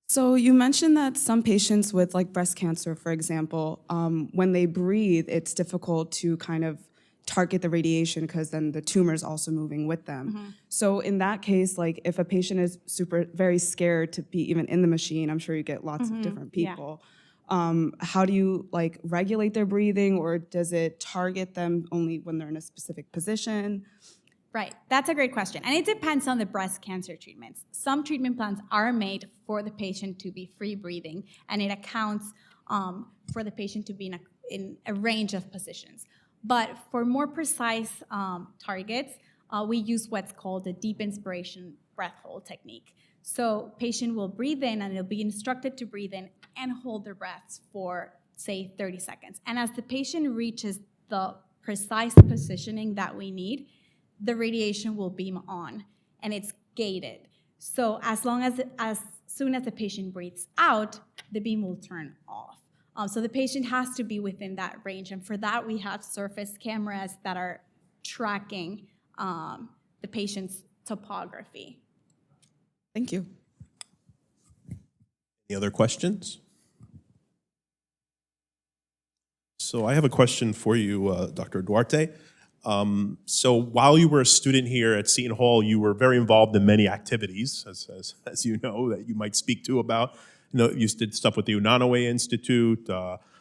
So you mentioned that some patients with like breast cancer, for example, when they breathe, it's difficult to kind of target the radiation because then the tumor is also moving with them. Mm-hmm. So in that case, like if a patient is very scared to be even in the machine, I'm sure you get lots of different people. Yeah. How do you like regulate their breathing, or does it target them only when they're in a specific position? Right, that's a great question. And it depends on the breast cancer treatments. Some treatment plans are made for the patient to be free breathing, and it accounts for the patient to be in a range of positions. But for more precise targets, we use what's called the deep inspiration breath hold technique. So patient will breathe in, and they'll be instructed to breathe in and hold their breaths for, say, 30 seconds. And as the patient reaches the precise positioning that we need, the radiation will beam on, and it's gated. So as soon as the patient breathes out, the beam will turn off. So the patient has to be within that range, and for that we have surface cameras that are tracking the patient's topography. Thank you. Any other questions? So I have a question for you, Dr. Duarte. So while you were a student here at Seton Hall, you were very involved in many activities, as you know, that you might speak to about. You know, you did stuff with the Unanue Institute,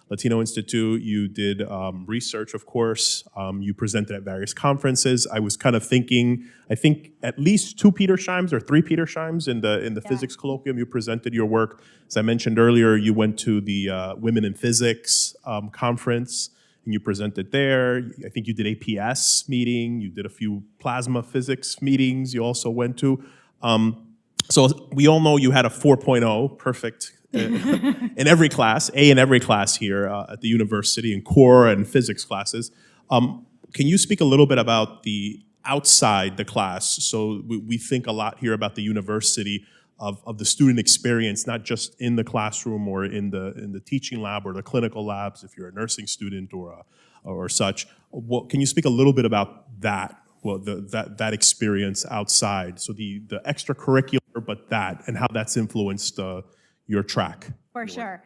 Latino Institute. You did research, of course. You presented at various conferences. I was kind of thinking, I think at least 2 Petersheims or 3 Petersheims in the physics colloquium. You presented your work. As I mentioned earlier, you went to the Women in Physics conference, and you presented there. I think you did APS meeting. You did a few plasma physics meetings you also went to. So we all know you had a 4.0, perfect, in every class, A in every class here at the university, in core and physics classes. Can you speak a little bit about the outside the class? So we think a lot here about the university. of the student experience, not just in the classroom or in the teaching lab or the clinical labs, if you're a nursing student or such. Can you speak a little bit about that? Well, that experience outside. So the extracurricular, but that, and how that's influenced your track. For sure.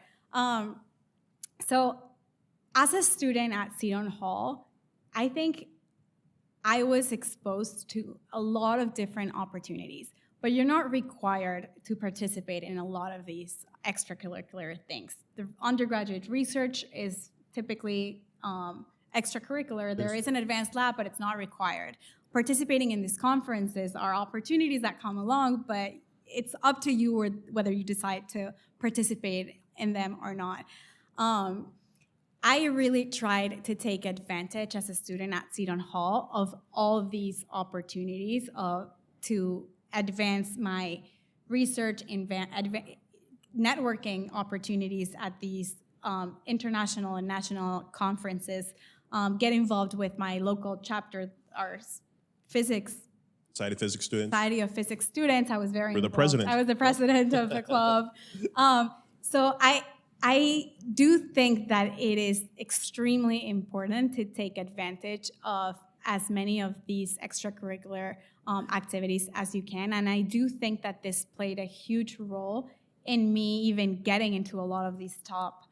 So as a student at Seton Hall, I think I was exposed to a lot of different opportunities, but you're not required to participate in a lot of these extracurricular things. The undergraduate research is typically extracurricular. There is an advanced lab, but it's not required. Participating in these conferences are opportunities that come along, but it's up to you whether you decide to participate in them or not. I really tried to take advantage as a student at Seton Hall of all these opportunities to advance my research, networking opportunities at these international and national conferences, get involved with my local chapter, our physics. Society of Physics Students. Society of Physics Students. I was very involved. You're the president. I was the president of the club. So I do think that it is extremely important to take advantage of as many of these extracurricular activities as you can. And I do think that this played a huge role in me even getting into a lot of these top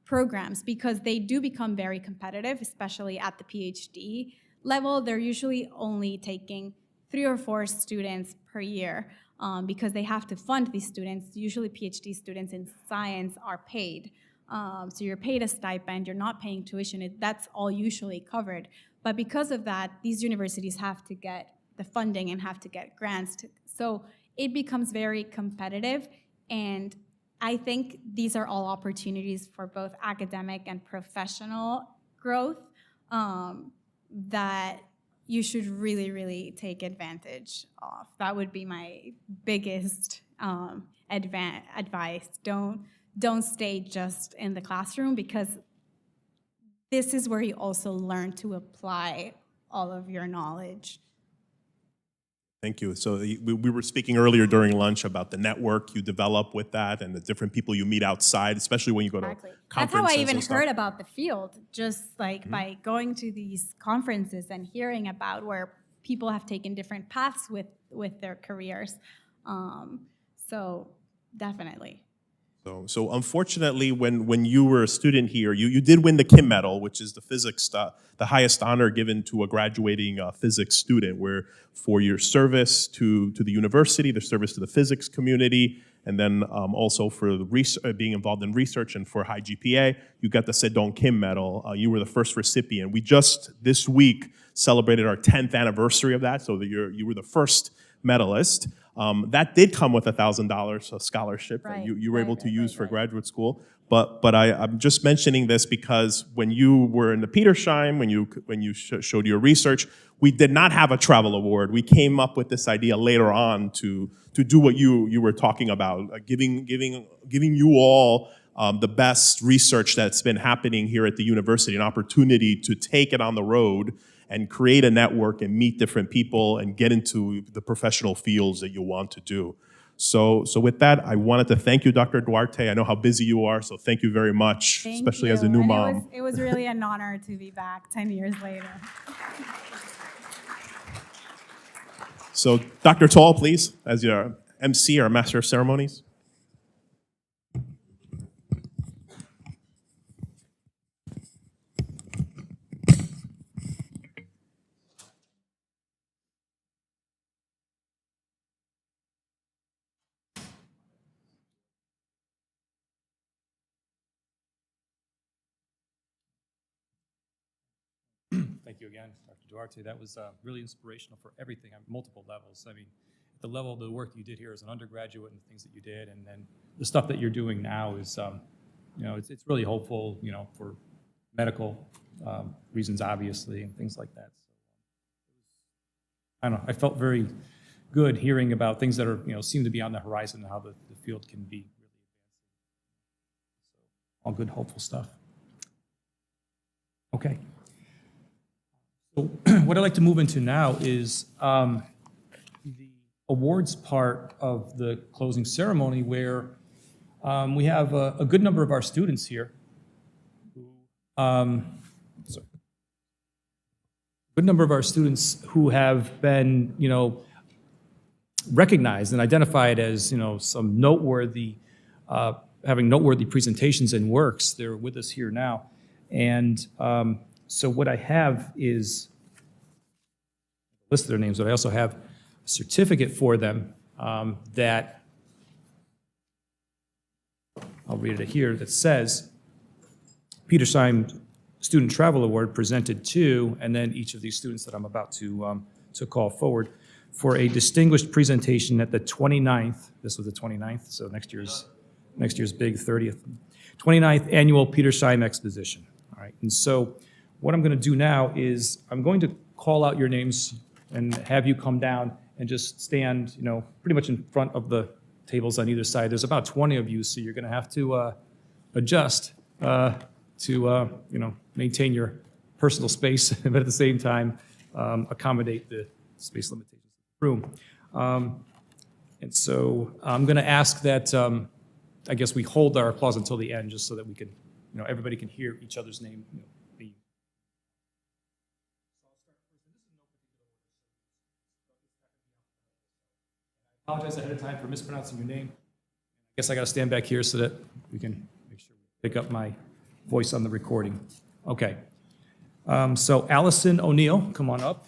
programs, because they do become very competitive, especially at the PhD level. They're usually only taking 3 or 4 students per year. Because they have to fund these students. Usually PhD students in science are paid. So you're paid a stipend, you're not paying tuition, that's all usually covered. But because of that, these universities have to get the funding and have to get grants. So it becomes very competitive, and I think these are all opportunities for both academic and professional growth that you should really, really take advantage of. That would be my biggest advice. Don't stay just in the classroom, because this is where you also learn to apply all of your knowledge. Thank you. So we were speaking earlier during lunch about the network you develop with that and the different people you meet outside, especially when you go to conferences. That's how I even heard about the field, just like by going to these conferences and hearing about where people have taken different paths with their careers. So definitely. So unfortunately, when you were a student here, you did win the Kim Medal, which is the physics, the highest honor given to a graduating physics student, where for your service to the university, the service to the physics community, and then also for the being involved in research and for high GPA, you got the Sedon Kim Medal. You were the first recipient. We just this week celebrated our 10th anniversary of that, so that you were the first medalist. That did come with $1,000 scholarship that you were able to use for graduate school. But I'm just mentioning this because when you were in the Petersheim, when you showed your research, we did not have a travel award. We came up with this idea later on to do what you were talking about, giving you all the best research that's been happening here at the university, an opportunity to take it on the road and create a network and meet different people and get into the professional fields that you want to do. So with that, I wanted to thank you, Dr. Duarte. I know how busy you are, so thank you very much, especially as a new mom. It was really an honor to be back 10 years later. So Dr. Tall, please, as your MC, our Master of Ceremonies. Thank you again, Dr. Duarte. That was really inspirational for everything on multiple levels. I mean, at the level of the work you did here as an undergraduate and the things that you did, and then the stuff that you're doing now is, it's really hopeful, for medical reasons, obviously, and things like that. So, I don't know, I felt very good hearing about things that are, seem to be on the horizon and how the field can be really advancing. So, all good, hopeful stuff. Okay. So what I'd like to move into now is the awards part of the closing ceremony where we have a good number of our students here. Good number of our students who have been, recognized and identified as, some noteworthy, having noteworthy presentations and works. They're with us here now. And so what I have is a list of their names, but I also have a certificate for them that, I'll read it here, that says, Petersheim Student Travel Award presented to, and then each of these students that I'm about to call forward, for a distinguished presentation at the 29th, this was the 29th, so next year's big 30th, 29th Annual Petersheim Exposition. All right, and so what I'm going to do now is I'm going to call out your names and have you come down and just stand, pretty much in front of the tables on either side. There's about 20 of you, so you're going to have to adjust to maintain your personal space, but at the same time accommodate the space limitations of the room. And so I'm going to ask that I guess we hold our applause until the end, just so that we can, everybody can hear each other's name. I apologize ahead of time for mispronouncing your name. I guess I got to stand back here so that we can make sure we pick up my voice on the recording. Okay. So Allison O'Neill, come on up.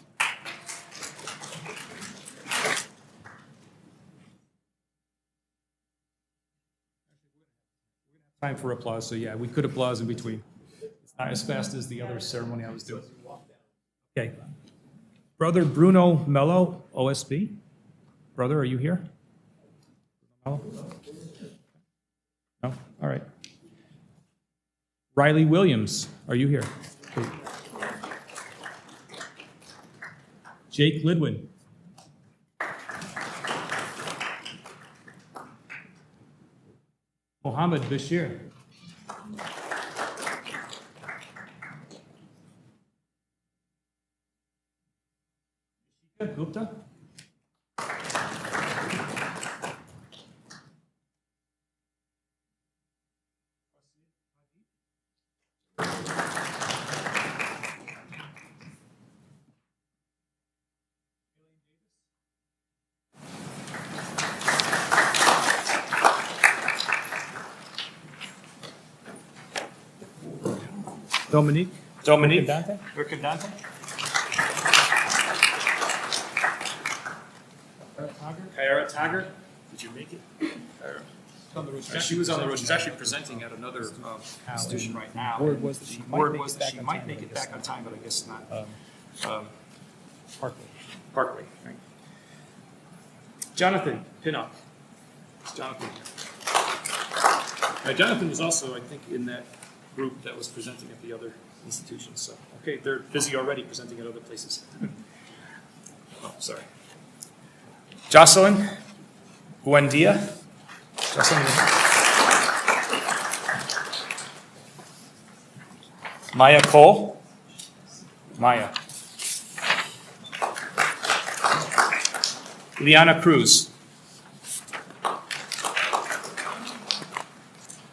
Time for applause, so yeah, we could applause in between. It's not as fast as the other ceremony I was doing. Okay. Brother Bruno Mello, OSB. Brother, are you here? No? No? All right. Riley Williams, are you here? Okay. Jake Lidwin. Mohammed Bashir. Gupta. Dominique Mercadante. Kyara Taggart. Did you make it? She was on the road. She's actually presenting at another institution right now. Word was that she might make it back on time, but I guess not. Parkway. Right. Jonathan Pinnock. Jonathan was also, I think, in that group that was presenting at the other institutions. So, okay, they're busy already presenting at other places. Oh, sorry. Jocelyn Buendia. Maya Cole. Maya. Liana Cruz.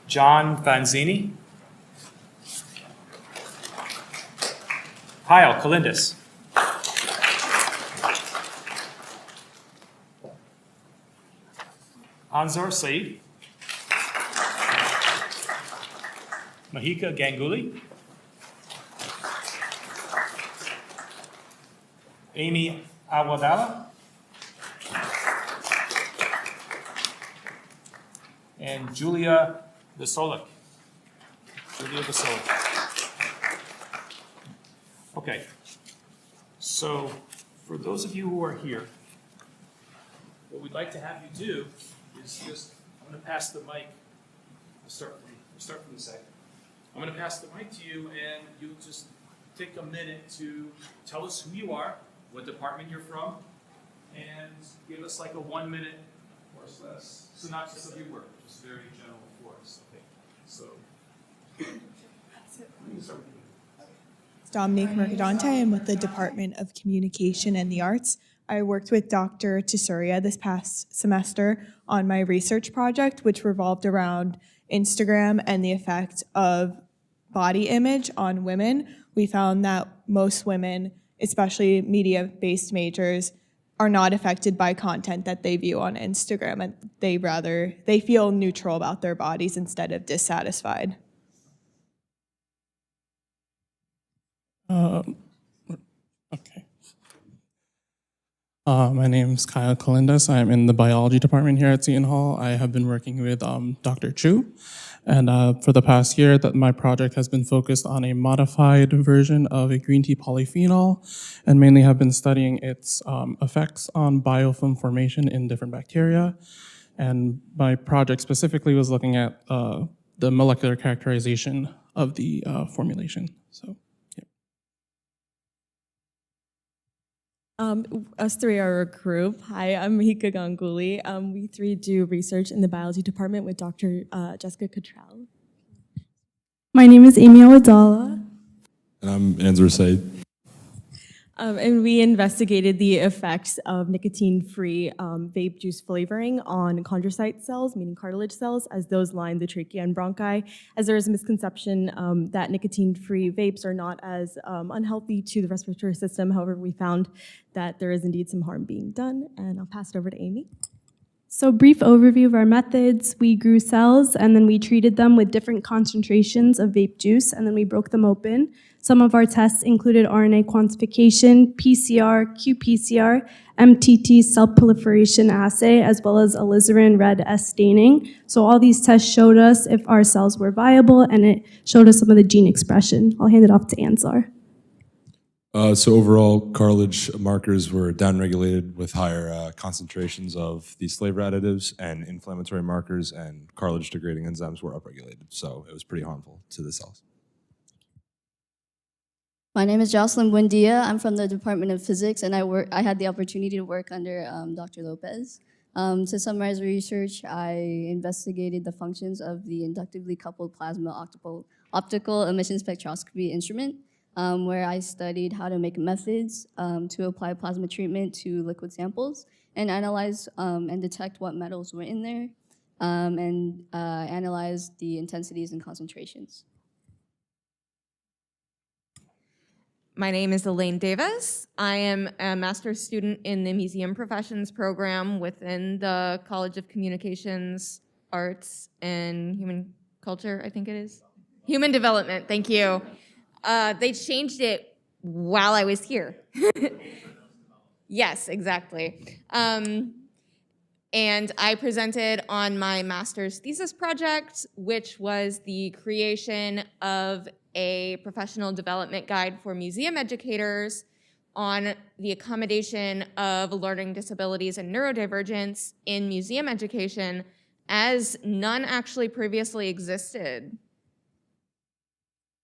John Fanzini. Kyle Kalindis. Anzar Said. Mahika Ganguly. Amy Awadala. And Julia Vasolik. Okay, so for those of you who are here, what we'd like to have you do is just, I'm going to pass the mic. We'll start from the side. I'm going to pass the mic to you, and you just take a minute to tell us who you are, what department you're from, and give us like a 1 minute or less synopsis of your work, which is very general for us. Okay, so you can start with you. Dominique Mercadante. I'm with the Department of Communication and the Arts. I worked with Dr. Tesuria this past semester on my research project, which revolved around Instagram and the effect of body image on women. We found that most women, especially media-based majors, are not affected by content that they view on Instagram, and they feel neutral about their bodies instead of dissatisfied. Okay. My name is Kyle Kalindas. I'm in the biology department here at Seton Hall. I have been working with Dr. Chu, and for the past year, my project has been focused on a modified version of a green tea polyphenol, and mainly have been studying its effects on biofilm formation in different bacteria. And my project specifically was looking at the molecular characterization of the formulation. So. Us three are a group. Hi, I'm Mahika Ganguly. We three do research in the biology department with Dr. Jessica Cottrell. My name is Amy Awadala. And I'm Anzur Said. And we investigated the effects of nicotine-free vape juice flavoring on chondrocyte cells, meaning cartilage cells, as those line the trachea and bronchi, as there is a misconception that nicotine-free vapes are not as unhealthy to the respiratory system. However, we found that there is indeed some harm being done, and I'll pass it over to Amy. So brief overview of our methods. We grew cells and then we treated them with different concentrations of vape juice and then we broke them open. Some of our tests included RNA quantification, PCR, qPCR, MTT cell proliferation assay, as well as alizarin red S staining. So all these tests showed us if our cells were viable and it showed us some of the gene expression. I'll hand it off to Ansar. So overall, cartilage markers were downregulated with higher concentrations of these flavor additives, and inflammatory markers and cartilage-degrading enzymes were upregulated. So it was pretty harmful to the cells. My name is Jocelyn Buendia. I'm from the Department of Physics, and I had the opportunity to work under Dr. Lopez. To summarize research, I investigated the functions of the inductively coupled plasma optical emission spectroscopy instrument, where I studied how to make methods to apply plasma treatment to liquid samples and analyze and detect what metals were in there, and analyze the intensities and concentrations. My name is Elaine Davis. I am a master's student in the Museum Professions program within the College of Communications, Arts, and Human Culture, I think it is. Human Development, thank you. They changed it while I was here. Yes, exactly. And I presented on my master's thesis project, which was the creation of a professional development guide for museum educators on the accommodation of learning disabilities and neurodivergence in museum education, as none actually previously existed.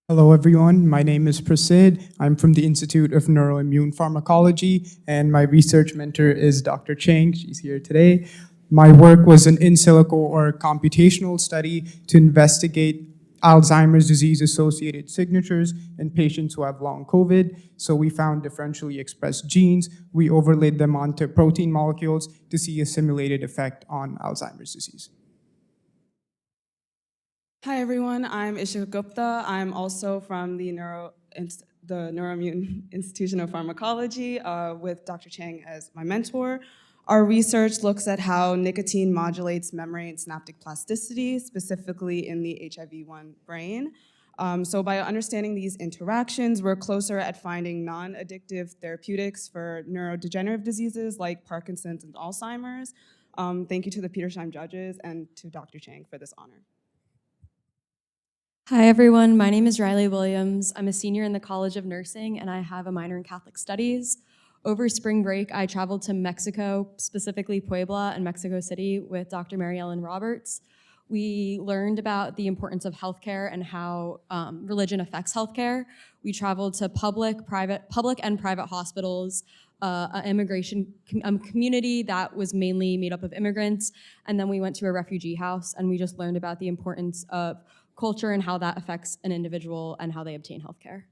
Hello, everyone. My name is Prasid. I'm from the Institute of Neuroimmune Pharmacology, and my research mentor is Dr. Chang. She's here today. My work was an in silico or computational study to investigate Alzheimer's disease-associated signatures in patients who have long COVID. So we found differentially expressed genes. We overlaid them onto protein molecules to see a simulated effect on Alzheimer's disease. Hi everyone, I'm Ishika Gupta. I'm also from the Neuroimmune Institution of Pharmacology with Dr. Chang as my mentor. Our research looks at how nicotine modulates memory and synaptic plasticity, specifically in the HIV-1 brain. So by understanding these interactions, we're closer at finding non-addictive therapeutics for neurodegenerative diseases like Parkinson's and Alzheimer's. Thank you to the Petersheim judges and to Dr. Chang for this honor. Hi everyone, my name is Riley Williams. I'm a senior in the College of Nursing and I have a minor in Catholic Studies. Over spring break, I traveled to Mexico, specifically Puebla and Mexico City with Dr. Mary Ellen Roberts. We learned about the importance of healthcare and how religion affects healthcare. We traveled to public and private hospitals, an immigration community that was mainly made up of immigrants, and then we went to a refugee house and we just learned about the importance of culture and how that affects an individual and how they obtain healthcare.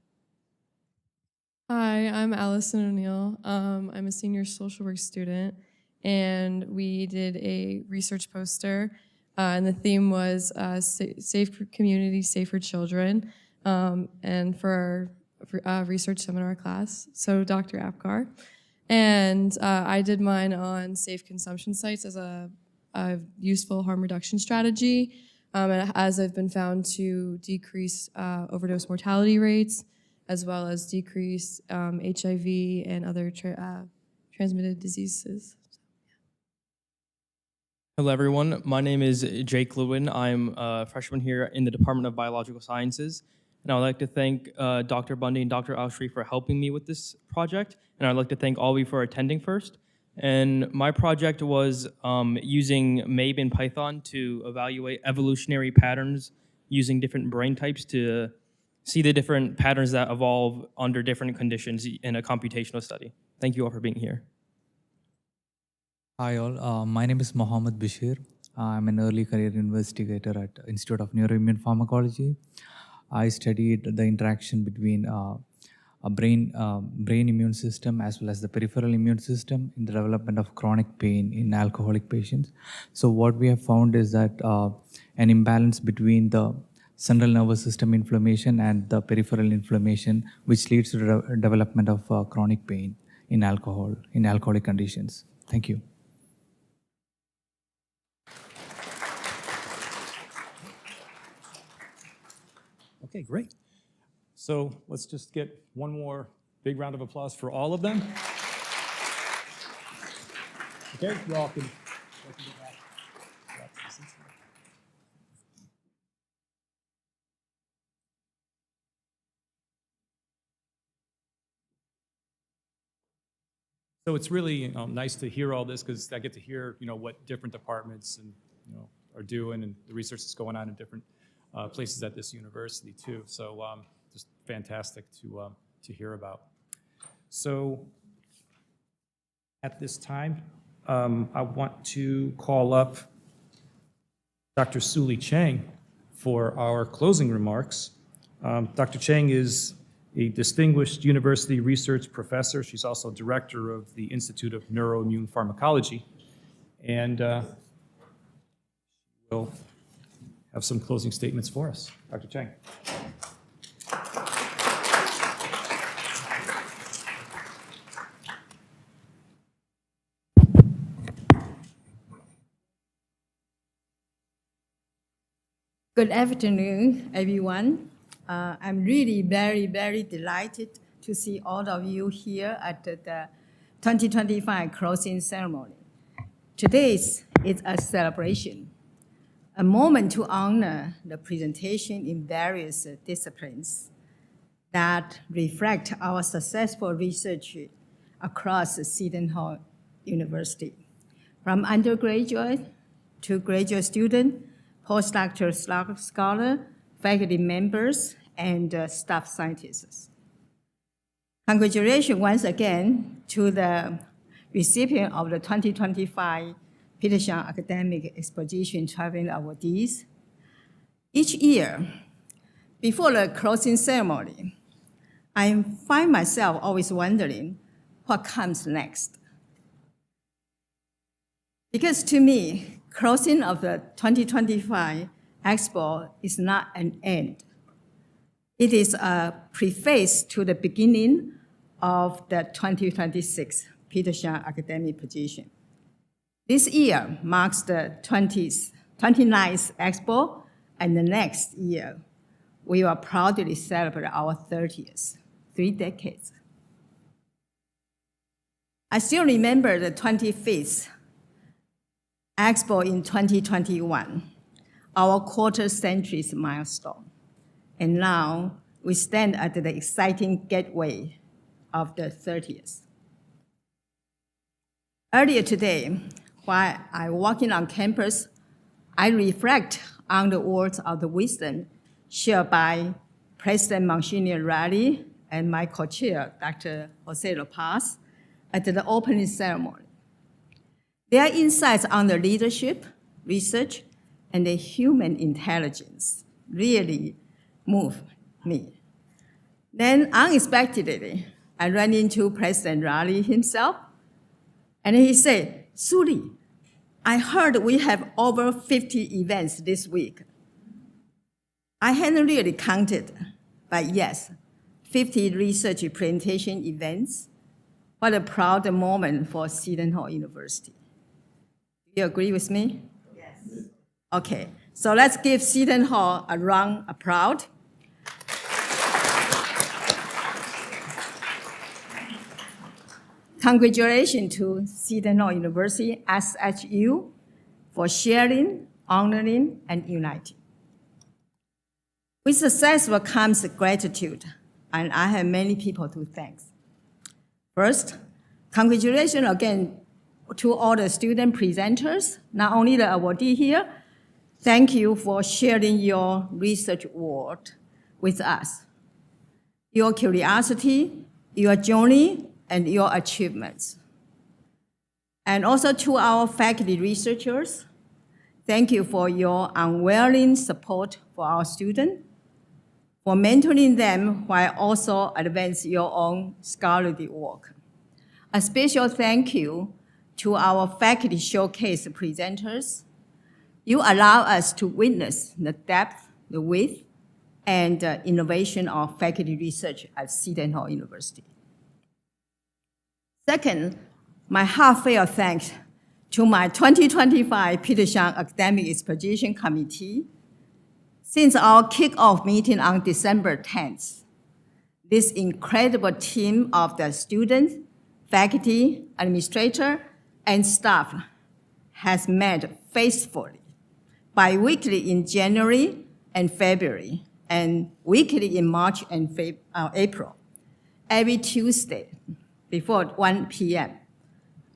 Hi, I'm Allison O'Neill. I'm a senior social work student, and we did a research poster, and the theme was Safe Community, Safer Children, and for our research seminar class, so Dr. Apgar. And I did mine on safe consumption sites as a useful harm reduction strategy, as I've been found to decrease overdose mortality rates, as well as decrease HIV and other transmitted diseases. Hello, everyone. My name is Jake Lewin. I'm a freshman here in the Department of Biological Sciences. And I would like to thank Dr. Bundy and Dr. Austri for helping me with this project. And I'd like to thank all of you for attending first. And my project was using MABE and Python to evaluate evolutionary patterns using different brain types to see the different patterns that evolve under different conditions in a computational study. Thank you all for being here. Hi all, my name is Mohammed Bashir. I'm an early career investigator at Institute of Neuroimmune Pharmacology. I studied the interaction between a brain immune system as well as the peripheral immune system in the development of chronic pain in alcoholic patients. So what we have found is that an imbalance between the central nervous system inflammation and the peripheral inflammation, which leads to the development of chronic pain in alcoholic conditions. Thank you. Okay, great. So let's just get one more big round of applause for all of them. Okay, you all can go back. So it's really nice to hear all this because I get to hear what different departments and are doing and the research that's going on in different places at this university too. So just fantastic to hear about. So at this time, I want to call up Dr. Suli Chang for our closing remarks. Dr. Chang is a distinguished university research professor. She's also director of the Institute of Neuroimmune Pharmacology. And we'll have some closing statements for us. Dr. Chang. Good afternoon, everyone. I'm really very, very delighted to see all of you here at the 2025 closing ceremony. Today is a celebration, a moment to honor the presentation in various disciplines that reflect our successful research across Seton Hall University, from undergraduate to graduate student, postdoctoral scholar, faculty members, and staff scientists. Congratulations once again to the recipient of the 2025 Petersheim Academic Exposition Traveling Awardees. Each year, before the closing ceremony, I find myself always wondering what comes next. Because to me, closing of the 2025 Expo is not an end. It is a preface to the beginning of the 2026 Petersheim Academic Position. This year marks the 29th Expo, and the next year, we will proudly celebrate our 30th, 3 decades. I still remember the 25th Expo in 2021, our quarter-century milestone. And now we stand at the exciting gateway of the 30th. Earlier today, while I'm walking on campus, I reflect on the words of the wisdom shared by President Monsignor Riley and my co-chair, Dr. Jose Lopez, at the opening ceremony. Their insights on the leadership, research, and the human intelligence really moved me. Then unexpectedly, I ran into President Raleigh himself, and he said, Suli, I heard we have over 50 events this week. I hadn't really counted, but yes, 50 research presentation events. What a proud moment for Seton Hall University. Do you agree with me? Yes. Okay, so let's give Seton Hall a round of applause. Congratulations to Seton Hall University, SHU, for sharing, honoring, and uniting. With success comes gratitude, and I have many people to thank. First, congratulations again to all the student presenters, not only the awardee here. Thank you for sharing your research work with us. Your curiosity, your journey, and your achievements. And also to our faculty researchers, thank you for your unwavering support for our students, for mentoring them while also advancing your own scholarly work. A special thank you to our faculty showcase presenters. You allow us to witness the depth, the width, and innovation of faculty research at Seton Hall University. Second, my heartfelt thanks to my 2025 Petersheim Academic Exposition Committee. Since our kickoff meeting on December 10th, this incredible team of the students, faculty, administrator, and staff has met faithfully, bi-weekly in January and February, and weekly in March and April. Every Tuesday before 1 p.m.,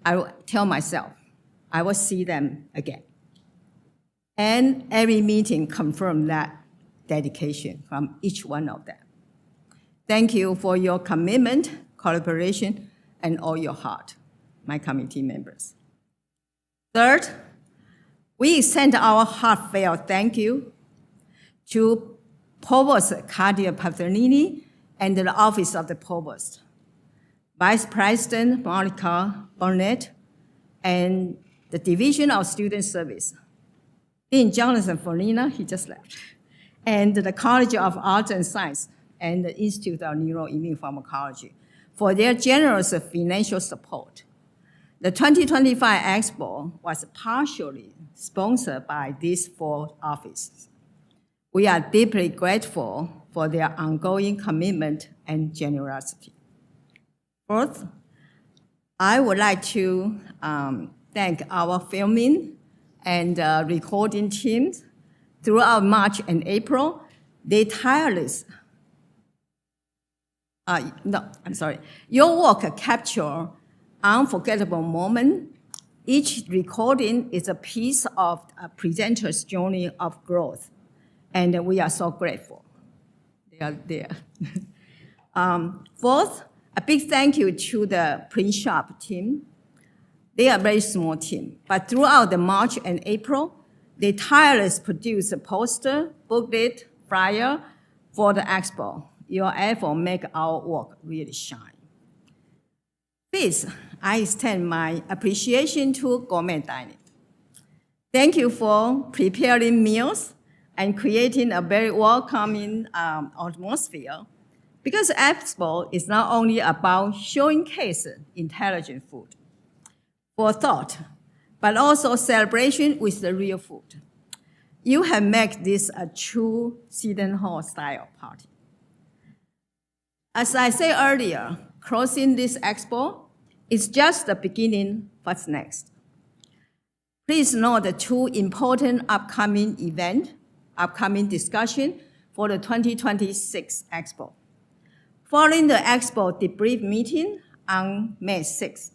I will tell myself I will see them again. And every meeting confirmed that dedication from each one of them. Thank you for your commitment, collaboration, and all your heart, my committee members. Third, we extend our heartfelt thank you to Provost Kadia Pazzanini and the Office of the Provost, Vice President Monica Burnett, and the Division of Student Service, Dean Jonathan Fornina, he just left, and the College of Arts and Science and the Institute of Neuroimmune Pharmacology for their generous financial support. The 2025 Expo was partially sponsored by these four offices. We are deeply grateful for their ongoing commitment and generosity. Fourth, I would like to thank our filming and recording teams. Throughout March and April, they tirelessly, your work captured unforgettable moment. Each recording is a piece of a presenter's journey of growth, and we are so grateful they are there. Fourth, a big thank you to the print shop team. They are a very small team, but throughout the March and April, they tirelessly produce a poster, booklet, flyer for the expo. Your effort make our work really shine. Fifth, I extend my appreciation to Gourmet Dining. Thank you for preparing meals and creating a very welcoming atmosphere, because Expo is not only about showcasing intelligent food for thought, but also celebration with the real food. You have made this a true Seton Hall style party. As I said earlier, closing this expo is just the beginning. What's next? Please know the two important upcoming discussion for the 2026 expo. Following the expo debrief meeting on May 6th,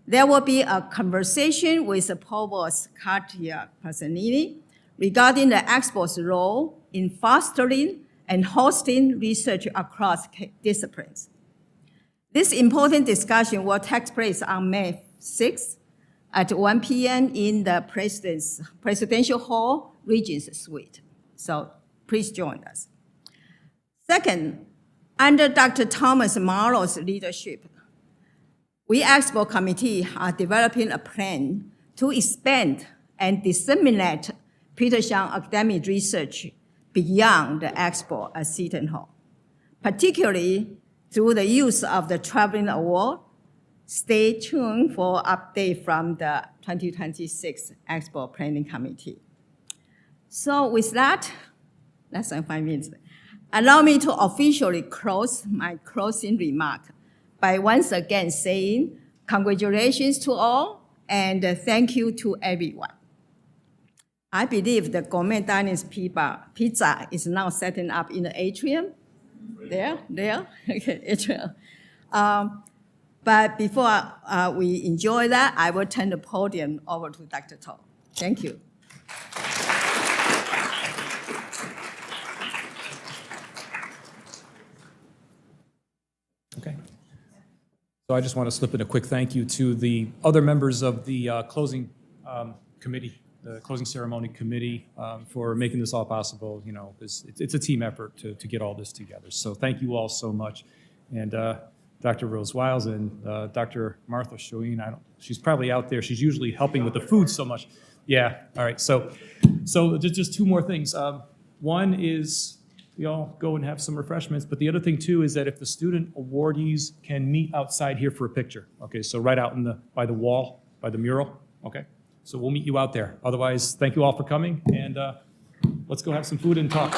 there will be a conversation with the Provost Katia Pazzanini regarding the expo's role in fostering and hosting research across disciplines. This important discussion will take place on May 6th at 1 p.m. in the Presidential Hall Regents Suite. So please join us. Second, Under Dr. Thomas Morrow's leadership, we Expo Committee are developing a plan to expand and disseminate Petersheim academic research beyond the Expo at Seton Hall, particularly through the use of the Traveling Award. Stay tuned for update from the 2026 Expo Planning Committee. So with that, less than 5 minutes, allow me to officially close my closing remark by once again saying congratulations to all and thank you to everyone. I believe the gourmet dining pizza is now setting up in the atrium. There, okay, atrium. But before we enjoy that, I will turn the podium over to Dr. To. Thank you. Okay. So I just want to slip in a quick thank you to the other members of the closing committee, the closing ceremony committee, for making this all possible. You know, it's a team effort to get all this together. So thank you all so much. And Dr. Rose Wiles and Dr. Martha Shoin, she's probably out there. She's usually helping with the food so much. Yeah, all right. So just two more things. One is, we all go and have some refreshments. But the other thing too is that if the student awardees can meet outside here for a picture, okay, so right out by the wall, by the mural, okay? So we'll meet you out there. Otherwise, thank you all for coming, and let's go have some food and talk.